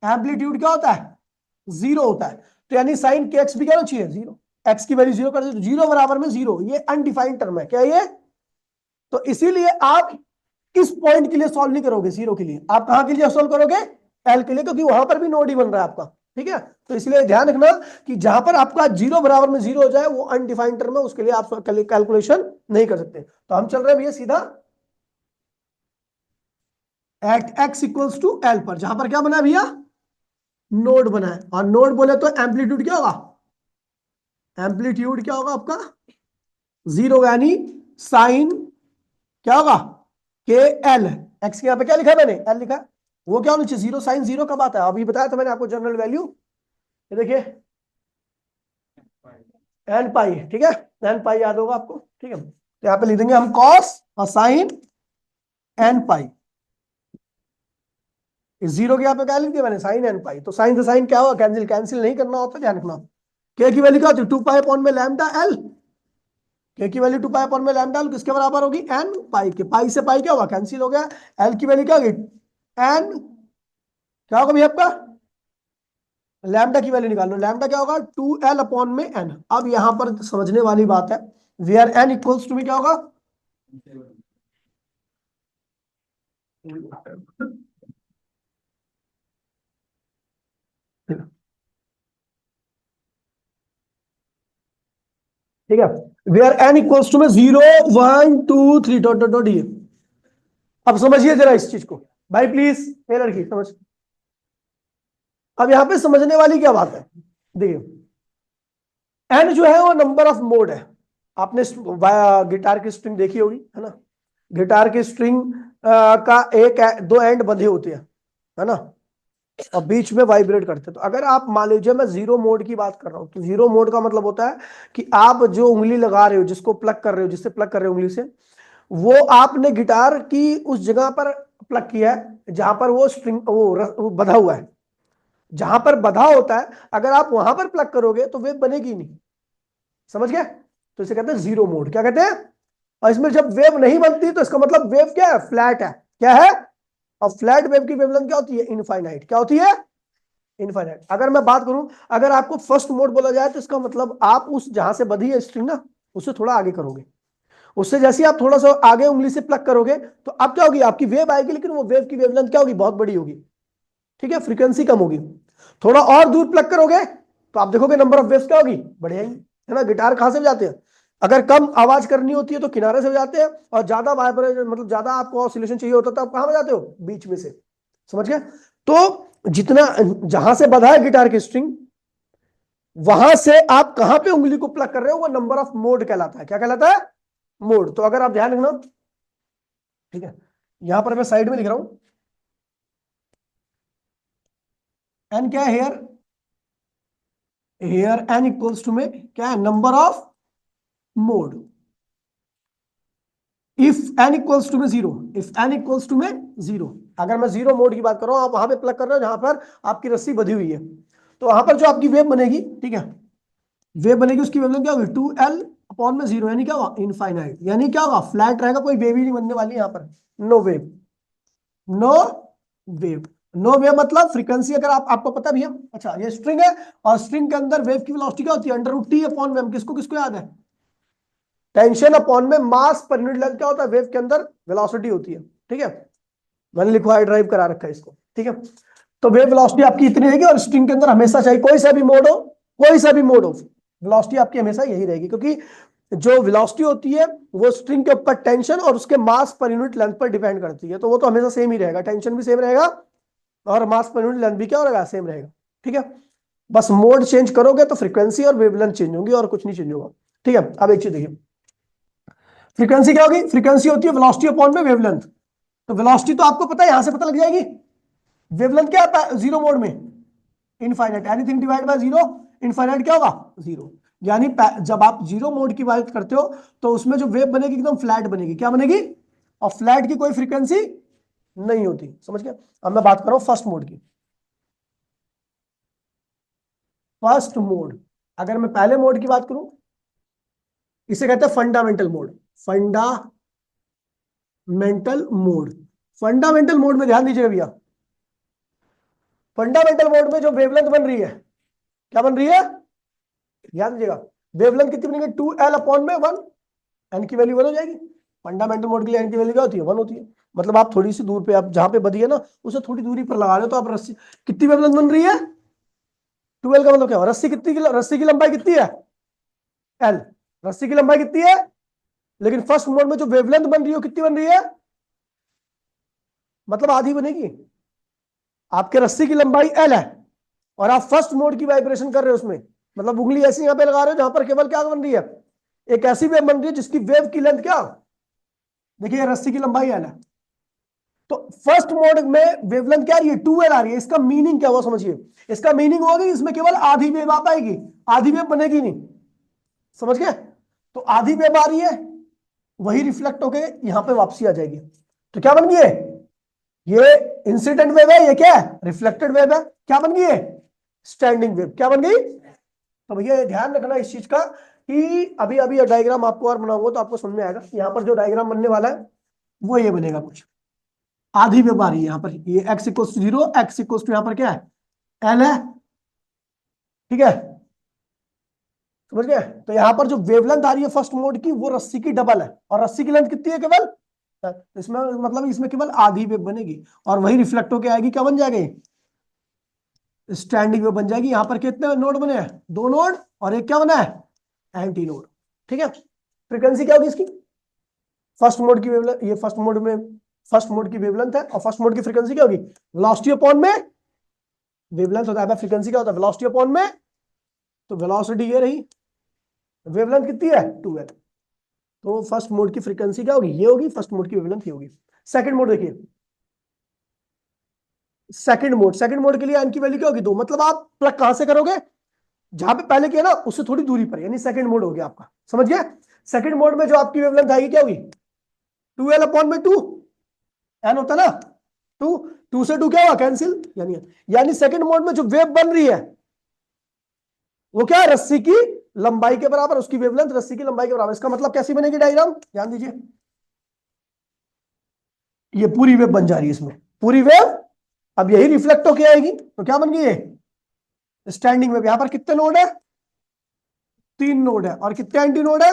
एम्पलीट्यूड क्या होता है, 0 होता है, तो यानी साइन के एक्स भी क्या होना चाहिए, 0, एक्स की वैल्यू 0 कर दे तो 0 बराबर में 0, ये अनडिफाइंड टर्म है, क्या ये, तो इसीलिए आप किस पॉइंट के लिए सॉल्व नहीं करोगे, 0 के लिए, आप कहां के लिए सॉल्व करोगे, एल के लिए, क्योंकि वहां पर भी नोड ही बन रहा है आपका, ठीक है, तो इसलिए ध्यान रखना कि जहां पर आपका 0 बराबर में 0 हो जाए वो अनडिफाइंड टर्म है, उसके लिए आप कैलकुलेशन नहीं कर सकते, तो हम चल रहे हैं भैया सीधा at x equals to L पर, जहां पर क्या बना है भैया, नोड बना है, और नोड बोले तो एम्पलीट्यूड क्या होगा, एम्पलीट्यूड क्या होगा आपका, 0, यानी साइन क्या होगा, के एल, एक्स के यहाँ पे क्या लिखा है मैंने, एल लिखा है, वो क्या होना चाहिए, 0, साइन 0 कब आता है, अभी बताया था मैंने आपको जनरल वैल्यू, ये देखिए एन पाई, ठीक है, एन पाई याद होगा आपको, ठीक है, तो यहाँ पे लिख देंगे हम कॉस और साइन एन पाई, इस 0 के यहाँ पे क्या लिख दिया मैंने, साइन एन पाई, तो साइन से साइन क्या हुआ, कैंसिल, कैंसिल नहीं करना होता, ध्यान रखना, के की वैल्यू क्या होती है, 2 पाई अपॉन में लैम्डा एल, के की वैल्यू 2 पाई अपॉन में लैम्डा एल किसके बराबर होगी, एन पाई के, पाई से पाई क्या हुआ, कैंसिल हो गया, एल की वैल्यू क्या होगी, एन, क्या होगा भैया आपका, लैम्डा की वैल्यू निकाल लो, लैम्डा क्या होगा, 2l अपॉन में n, अब यहां पर समझने वाली बात है, वेयर n इक्वल्स टू में क्या होगा, ठीक है, वेयर n इक्वल्स टू में 0 1 2 3 डॉट डॉट डॉट, ये अब समझिए जरा इस चीज को, भाई प्लीज ये लड़की समझ, अब यहां पे समझने वाली क्या बात है, देखिए n जो है वो नंबर ऑफ मोड है, आपने गिटार की स्ट्रिंग देखी होगी, है ना, गिटार की स्ट्रिंग का एक दो एंड बंधे होते हैं, है ना, और बीच में वाइब्रेट करते हैं, तो अगर आप मान लीजिए मैं 0 मोड की बात कर रहा हूं, तो 0 मोड का मतलब होता है कि आप जो उंगली लगा रहे हो, जिसको प्लग कर रहे हो, जिससे प्लग कर रहे हो उंगली से, वो आपने गिटार की उस जगह पर प्लग किया है जहां पर वो स्ट्रिंग वो बंधा हुआ है, जहां पर बंधा होता है, अगर आप वहां पर प्लग करोगे तो वेव बनेगी नहीं, समझ गए, तो इसे कहते हैं 0 मोड, क्या कहते हैं, और इसमें जब वेव नहीं बनती तो इसका मतलब वेव क्या है, फ्लैट है, क्या है, और फ्लैट वेव की वेवलेंथ क्या होती है, इनफाइनाइट, क्या होती है, इनफाइनाइट। अगर मैं बात करूं, अगर आपको फर्स्ट मोड बोला जाए तो इसका मतलब आप उस जहां से बंधी है स्ट्रिंग ना, उससे थोड़ा आगे करोगे, उससे जैसे आप थोड़ा सा आगे उंगली से प्लग करोगे तो अब क्या होगी, आपकी वेव आएगी, लेकिन वो वेव की वेवलेंथ क्या होगी, बहुत बड़ी होगी, ठीक है, फ्रीक्वेंसी कम होगी, थोड़ा और दूर प्लग करोगे तो आप देखोगे नंबर ऑफ वेव्स क्या होगी, बढ़ेगी, है ना, गिटार कहां से बजाते हैं, अगर कम आवाज करनी होती है तो किनारे से बजाते हैं, और ज्यादा वाइब्रेशन मतलब ज्यादा आपको ऑसिलेशन चाहिए होता है तो आप कहां बजाते हो, बीच में से, समझ गए, तो जितना जहां से बधा है गिटार की स्ट्रिंग, वहां से आप कहां पे उंगली को प्लग कर रहे हो वो नंबर ऑफ मोड कहलाता है, क्या कहलाता है, मोड। तो अगर आप ध्यान रखना, ठीक है, यहां पर मैं साइड में लिख रहा हूं, एन क्या है, here, here n equals to में क्या है, number of mode, if n equals to में 0, इफ एन इक्वल्स टू में 0, अगर मैं 0 मोड की बात कर रहा हूं, आप वहां पे प्लग कर रहे हो जहां पर आपकी रस्सी बंधी हुई है, तो वहां पर जो आपकी वेव बनेगी, ठीक है, वेव बनेगी, उसकी वेवलेंथ क्या होगी, 2l अपॉन में 0, यानी क्या होगा, इनफाइनाइट, यानी क्या होगा, फ्लैट रहेगा, कोई वेव ही नहीं बनने वाली यहां पर, no wave, no wave, no wave मतलब फ्रीक्वेंसी अगर आपको पता भी है। अच्छा ये स्ट्रिंग है और स्ट्रिंग के अंदर वेव की वेलोसिटी क्या होती है? अंडर रूट टी अपॉन में, किसको किसको याद है? टेंशन अपॉन में मास पर यूनिट लेंथ क्या होता है? वेव के अंदर वेलोसिटी होती है। ठीक है, मैंने लिखवा है, ड्राइव करा रखा है इसको। ठीक है, तो वेव वेलोसिटी आपकी इतनी रहेगी और स्ट्रिंग के अंदर हमेशा चाहिए कोई सा भी मोड हो, कोई सा भी मोड हो, वेलोसिटी आपकी हमेशा यही रहेगी, क्योंकि जो वेलोसिटी होती है वो स्ट्रिंग के ऊपर टेंशन और उसके मास पर यूनिट लेंथ पर डिपेंड करती है, तो वो तो हमेशा सेम ही रहेगा, टेंशन भी सेम रहेगा और मास पर यूनिट लेंथ भी क्या रहेगा? सेम रहेगा। ठीक है, बस मोड चेंज करोगे तो फ्रीक्वेंसी और वेवलेंथ चेंज होंगी और कुछ नहीं चेंज होगा। ठीक है, अब एक चीज देखिए, फ्रीक्वेंसी क्या होगी? फ्रीक्वेंसी होती है वेलोसिटी अपॉन में वेवलेंथ। तो वेलोसिटी तो आपको पता है, यहां से पता लग जाएगी। वेवलेंथ क्या आता है जीरो मोड में? Infinite, anything divide by zero, infinite क्या होगा? जीरो। यानी जब आप जीरो मोड की बात करते हो तो उसमें जो वेव बनेगी एकदम फ्लैट बनेगी। क्या बनेगी? और फ्लैट की कोई फ्रीक्वेंसी नहीं होती। समझ गया? अब मैं बात कर रहा हूं फर्स्ट मोड की। फर्स्ट मोड, अगर मैं पहले मोड की बात करूं, इसे कहते हैं fundamental mode. Fundamental mode, fundamental mode में ध्यान दीजिएगा भैया, फंडामेंटल मोड में जो वेवलेंथ बन रही है, क्या बन रही है? ध्यान दीजिएगा, वेवलेंथ कितनी बनेगी? 2L अपॉन में 1, एन की वैल्यू 1 हो जाएगी। फंडामेंटल मोड के लिए एन की वैल्यू क्या होती है? 1 होती है। मतलब आप थोड़ी सी दूर पे, आप जहां पे बदी है ना उसे थोड़ी दूरी पर लगा रहे हो, तो आप रस्सी कितनी वेवलेंथ बन रही है? 2L का मतलब क्या है? रस्सी कितनी रस्सी की लंबाई कितनी है? L। रस्सी की लंबाई कितनी है? लेकिन फर्स्ट मोड में जो वेवलेंथ बन रही है कितनी बन रही है? मतलब आधी बनेगी। आपके रस्सी की लंबाई L है और आप फर्स्ट मोड की वाइब्रेशन कर रहे हो उसमें, मतलब उंगली ऐसी यहां पे लगा रहे हो जहां पर केवल क्या बन रही है? एक ऐसी वेव बन रही है जिसकी वेव की लेंथ क्या, देखिए रस्सी की लंबाई L है। तो फर्स्ट मोड में वेवलेंथ क्या आ रही है? 2L आ रही है। इसका मीनिंग क्या हुआ समझिए, इसका मीनिंग होगा कि इसमें केवल आधी वेव आ पाएगी, आधी वेव बनेगी नहीं। समझ गए? तो आधी वेव आ रही है, वही रिफ्लेक्ट होके यहां पे वापसी आ जाएगी। तो क्या बन गई है? ये इंसिडेंट वेव है, ये क्या है? रिफ्लेक्टेड वेव है। क्या बन गई है? Standing wave. क्या बन गई? तो भैया ध्यान रखना इस चीज का कि अभी अभी डायग्राम आपको और बनाऊंगा तो आपको समझ में आएगा। यहाँ पर जो डायग्राम बनने वाला है वो ये बनेगा कुछ, आधी वेव आ रही है यहाँ पर, ये x equal to zero, x equal to यहाँ पर क्या है? एल है। ठीक है, समझ गए? तो यहाँ पर जो वेवलेंथ आ रही है फर्स्ट मोड की वो रस्सी की डबल है, और रस्सी की लेंथ कितनी है केवल? इसमें मतलब इसमें केवल आधी वेव बनेगी और वही रिफ्लेक्ट होके आएगी। क्या बन जाएगी? स्टैंडिंग वेव बन जाएगी। यहाँ पर कितने नोड बने हैं? 2 नोड, और एक क्या बना है? Anti node. ठीक है, फ्रीक्वेंसी क्या होगी इसकी? फर्स्ट मोड की वेवलेंथ, ये फर्स्ट मोड में फर्स्ट मोड की वेवलेंथ है, और फर्स्ट मोड की फ्रीक्वेंसी क्या होगी? वेलोसिटी अपॉन में वेवलेंथ होता है, फ्रीक्वेंसी क्या होता है? वेलोसिटी अपॉन में, तो वेलोसिटी ये रही, वेवलेंथ कितनी है? 2L। तो फर्स्ट मोड की फ्रीक्वेंसी क्या होगी? ये होगी, फर्स्ट मोड की वेवलेंथ ये होगी। सेकंड मोड देखिए, सेकंड मोड के लिए एन की वैल्यू क्या होगी? 2। मतलब आप प्लग कहां से करोगे? जहां पे पहले किया ना उससे थोड़ी दूरी पर, यानी सेकंड मोड हो गया आपका। समझ गया? सेकंड मोड में जो आपकी वेवलेंथ आएगी क्या होगी? 2L अपॉन में 2, एन होता ना 2, 2 से 2 क्या हुआ? कैंसिल। यानी सेकंड मोड में जो वेव बन रही है वो क्या है? रस्सी की लंबाई के बराबर, उसकी वेवलेंथ रस्सी की लंबाई के बराबर। इसका मतलब कैसी बनेगी डायग्राम? ध्यान दीजिए, ये पूरी वेव बन जा रही है, इसमें पूरी वेव अब यही रिफ्लेक्ट होके आएगी, तो क्या बन गई है? Standing wave. यहां पर कितने नोड है? 3 नोड है, और कितने एंटी नोड है?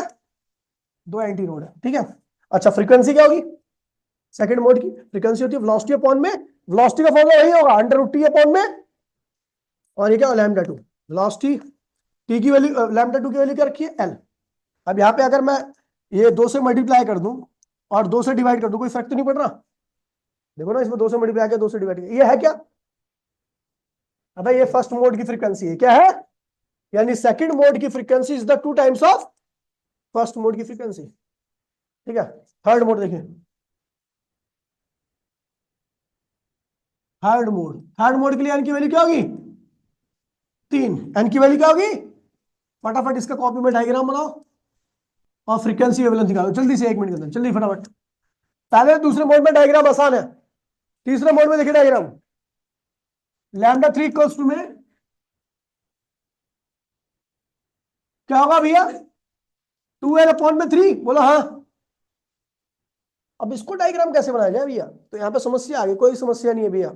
2 एंटी नोड है। ठीक है, अच्छा फ्रीक्वेंसी क्या होगी सेकंड मोड की? फ्रीक्वेंसी होती है वेलोसिटी अपॉन में, वेलोसिटी का फॉर्मूला वही होगा अंडर रूट टी अपॉन में, और ये क्या लैम्डा टू। वेलोसिटी टी की वैल्यू, लैम्डा टू की वैल्यू क्या रखी है? एल। अब यहाँ पे अगर मैं ये 2 से मल्टीप्लाई कर दूं और 2 से डिवाइड कर दूं, कोई फर्क तो नहीं पड़ रहा? देखो ना, इसमें 2 से मल्टीप्लाई किया, 2 से डिवाइड किया, ये है क्या? अब ये फर्स्ट मोड की फ्रीक्वेंसी है, क्या है? यानी सेकंड मोड की frequency is the 2 times of first mode की फ्रीक्वेंसी। ठीक है, थर्ड मोड देखिए, थर्ड मोड के लिए एन की वैल्यू क्या होगी? 3। एन की वैल्यू क्या होगी? फटाफट इसका कॉपी में डायग्राम बनाओ और फ्रीक्वेंसी वेवलेंथ निकालो जल्दी से, 1 मिनट के अंदर जल्दी फटाफट। पहले दूसरे मोड में डायग्राम आसान है, तीसरे मोड में देखिए डायग्राम। लैम्डा 3 इक्वल्स टू में क्या होगा भैया? 2L अपॉन में 3, बोला हाँ। अब इसको डायग्राम कैसे बनाया जाए भैया? तो यहाँ पे समस्या आ गई, कोई समस्या नहीं है भैया।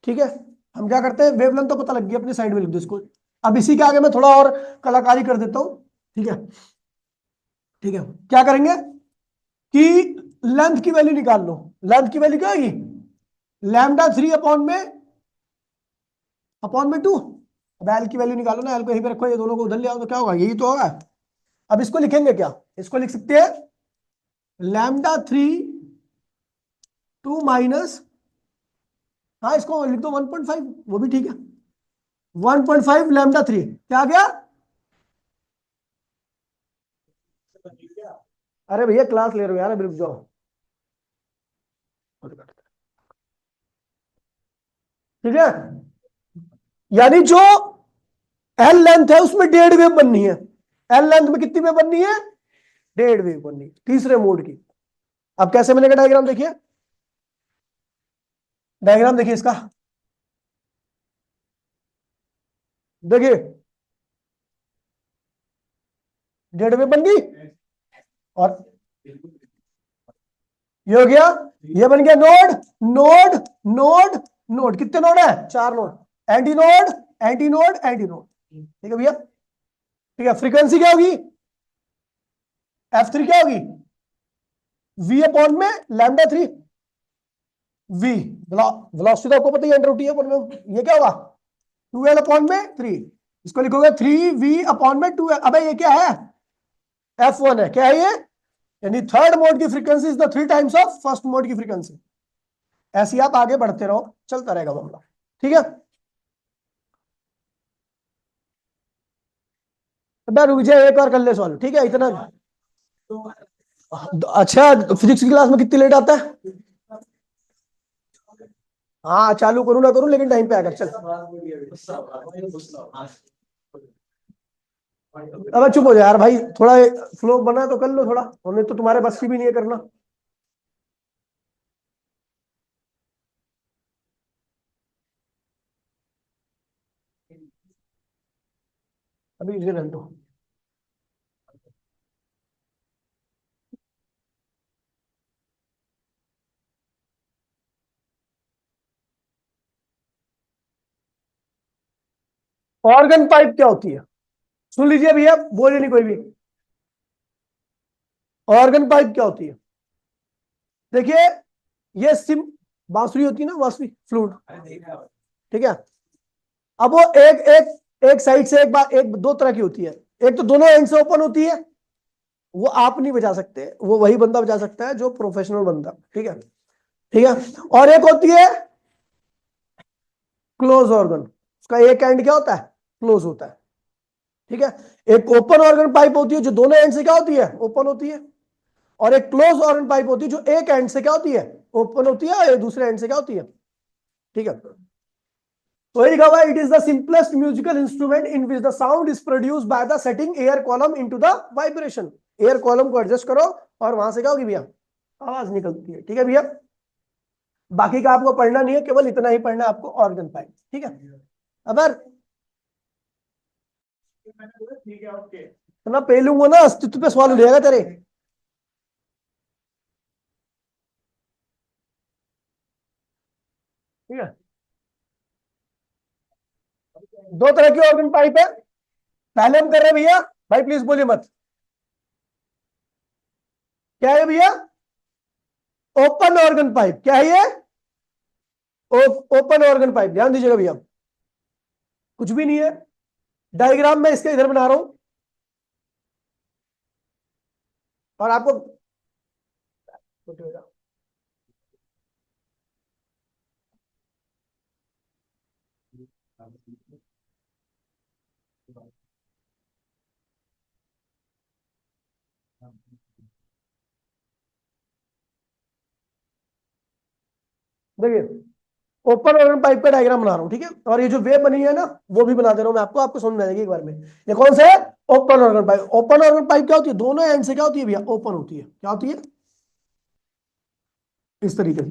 ठीक है, हम क्या करते हैं, वेवलेंथ तो पता लग गई, अपनी साइड में लिख दो इसको। अब इसी के आगे मैं थोड़ा और कलाकारी कर देता हूं। ठीक है, ठीक है, क्या करेंगे कि लेंथ की वैल्यू निकाल लो। लेंथ की वैल्यू क्या होगी, लैम्डा 3 अपॉन में 2। अब एल की वैल्यू निकालो ना, एल को यहीं पे रखो, ये दोनों को उधर ले आओ तो क्या होगा, यही तो होगा। अब इसको लिखेंगे क्या, इसको लिख सकते हैं λ3 2 माइनस, हाँ इसको लिख दो 1.5, वो भी ठीक है। 1.5 λ3 क्या आ गया, अरे भैया क्लास ले रहे हो यार, अभी रुक जाओ। ठीक है, यानी जो एल लेंथ है उसमें 1.5 वेव बननी है। एल लेंथ में कितनी वेव बननी है, 1.5 वेव बननी है, तीसरे मोड की। अब कैसे मिलेगा डायग्राम, देखिए डायग्राम देखिए इसका, देखिए 1.5 वेव बन गई, और ये हो गया, ये बन गया नोड नोड नोड नोड। कितने नोड है, 4 node, anti node anti node anti node. ठीक है भैया, ठीक है, फ्रीक्वेंसी क्या होगी, F3 क्या होगी, V अपॉन में λ3, V वेलोसिटी तो आपको पता ही है, अंडर रूट है, ये क्या होगा 2L अपॉन में 3। इसको लिखोगे 3V अपॉन में 2L। अबे ये क्या है, F1 है, क्या है ये, यानी थर्ड मोड की frequency is the 3 times of first mode की फ्रीक्वेंसी। ऐसे आप आगे बढ़ते रहो, चलता रहेगा मामला। ठीक है, तो रुक जाए, एक और कर ले सॉल्व, ठीक है इतना। अच्छा, फिजिक्स की क्लास में कितनी लेट आता है, हाँ चालू करूँ ना करूँ लेकिन टाइम पे आकर चल। अब चुप हो जा यार भाई, थोड़ा फ्लो बना तो कर लो थोड़ा, हमें तो तुम्हारे बस की भी नहीं है करना। अभी इसे रहने दो। ऑर्गन पाइप क्या होती है, सुन लीजिए भैया, बोलिए नहीं कोई भी। ऑर्गन पाइप क्या होती है, देखिए ये सिम बांसुरी होती है ना, बांसुरी फ्लूट, ठीक है। अब वो एक एक एक साइड से एक बार, एक दो तरह की होती है। एक तो दोनों एंड से ओपन होती है, वो आप नहीं बजा सकते, वो वही बंदा बजा सकता है जो प्रोफेशनल बंदा, ठीक है, ठीक है। और एक होती है क्लोज ऑर्गन, उसका एक एंड क्या होता है, क्लोज होता है, ठीक है। एक ओपन ऑर्गन पाइप होती है जो दोनों एंड से क्या होती है, ओपन होती है। और एक क्लोज ऑर्गन पाइप होती है जो एक एंड से क्या होती है, ओपन होती है, और दूसरे एंड से क्या होती है, ठीक है। तो ये लिखा हुआ है, it is the simplest musical instrument in which the sound is produced by the setting air column into the vibration. Air column को एडजस्ट करो और वहां से क्या होगी भैया, आवाज निकलती है, ठीक है भैया। बाकी का आपको पढ़ना नहीं है, केवल इतना ही पढ़ना है आपको, ऑर्गन पाइप, ठीक है। अगर तो ना पेलूंगा ना, अस्तित्व पे सवाल उठेगा तेरे। ठीक है, दो तरह की ऑर्गन पाइप है। पहले हम कर रहे हैं भैया, भाई प्लीज बोलिए मत, क्या है भैया, ओपन ऑर्गन पाइप, क्या है ये, ओपन ऑर्गन पाइप। ध्यान दीजिएगा भैया, कुछ भी नहीं है, डायग्राम में इसके इधर बना रहा हूं, और आपको देखिए ओपन ऑर्गन पाइप का डायग्राम बना रहा हूं, ठीक है। और ये जो वेव बनी है ना, वो भी बना दे रहा हूं मैं आपको, आपको समझ में आ जाएगी एक बार में। ये कौन सा है, open organ pipe. Open organ pipe क्या होती है, दोनों एंड से क्या होती है भैया, ओपन होती है। क्या होती है, इस तरीके से,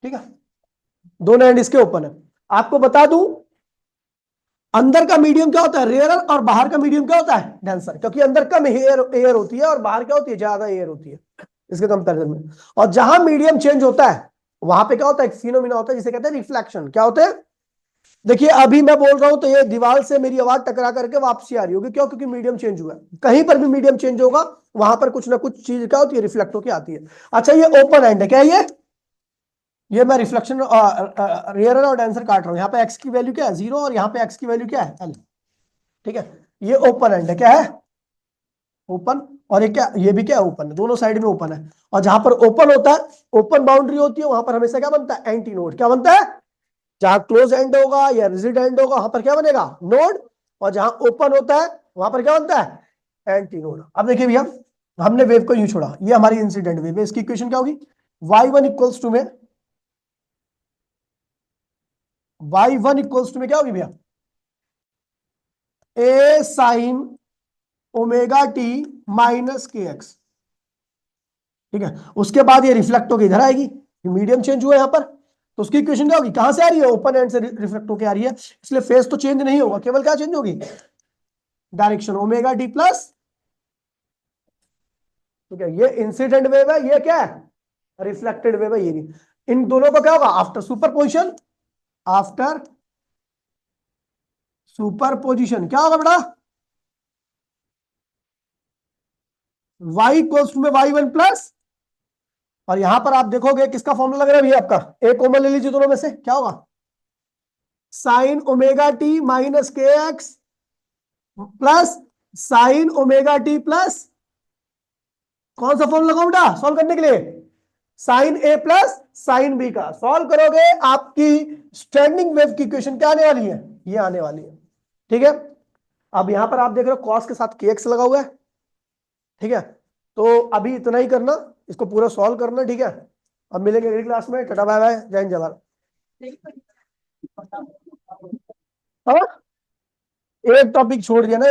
ठीक है, दोनों एंड इसके ओपन है। आपको बता दूं, अंदर का मीडियम क्या होता है, रेयरर, और बाहर का मीडियम क्या होता है, डेंसर। क्योंकि अंदर कम एयर एयर होती है और बाहर क्या होती है, ज्यादा एयर होती है इसके कंपैरिजन में। और जहां मीडियम चेंज होता है वहां पे क्या होता है, एक फिनोमिना होता है जिसे कहते हैं रिफ्लेक्शन। क्या होता है, देखिए अभी मैं बोल रहा हूं तो ये दीवार से मेरी आवाज टकरा करके वापसी आ रही होगी, क्यों, क्योंकि मीडियम चेंज हुआ है। कहीं पर भी मीडियम चेंज होगा वहां पर कुछ ना कुछ चीज क्या होती है, रिफ्लेक्ट होकर आती है। अच्छा ये ओपन एंड है, क्या है ये मैं रिफ्लेक्शन रियर और आंसर काट रहा हूं। यहाँ पे एक्स की वैल्यू क्या है 0 और यहाँ पे एक्स की वैल्यू क्या है एल। ठीक है, ये ओपन एंड है, क्या है ओपन, और ये क्या, ये भी क्या है ओपन है, दोनों साइड में ओपन है। और जहां पर ओपन होता है, ओपन बाउंड्री होती है, वहां पर हमेशा क्या बनता है, एंटी नोड। क्या बनता है, जहां क्लोज एंड होगा या रिजिड एंड होगा वहां पर क्या बनेगा, नोड। और जहां ओपन होता है वहां पर क्या बनता है, एंटी नोड। अब देखिए भैया, हमने वेव को यूं छोड़ा, ये हमारी इंसिडेंट वेव है, इसकी इक्वेशन क्या होगी, y1 इक्वल्स टू में, y1 इक्वल्स टू में क्या होगी भैया, ए sine omega t minus k x. ठीक है, उसके बाद ये रिफ्लेक्ट होकर इधर आएगी, मीडियम चेंज हुआ यहां पर, तो उसकी इक्वेशन क्या होगी, कहां से आ रही है, ओपन एंड से रिफ्लेक्ट होकर आ रही है, इसलिए फेस तो चेंज नहीं होगा, केवल क्या चेंज होगी, डायरेक्शन, ओमेगा डी प्लस। ठीक है, ये इंसिडेंट वेव है, ये क्या है, रिफ्लेक्टेड वेव है, ये भी। इन दोनों का क्या होगा, आफ्टर सुपरपोजिशन, आफ्टर सुपरपोजिशन क्या होगा बेटा, y इक्वल्स टू में y1 प्लस, और यहां पर आप देखोगे किसका फॉर्मूला लग रहा है भैया, आपका एक कॉमन ले लीजिए दोनों में से, क्या होगा, sign omega t minus k x plus sign omega T plus, कौन सा फॉर्मूला लगाओ बेटा सॉल्व करने के लिए, साइन ए प्लस साइन बी का। सॉल्व करोगे आपकी स्टैंडिंग वेव की इक्वेशन क्या आने वाली है, ये आने वाली है। ठीक है, अब यहां पर आप देख रहे हो कॉस के साथ के एक्स लगा हुआ है। ठीक है, तो अभी इतना ही करना, इसको पूरा सॉल्व करना। ठीक है, अब मिलेंगे अगली क्लास में, टाटा बाय बाय, जय हिंद जय भारत। हाँ? एक टॉपिक छोड़ दिया ना।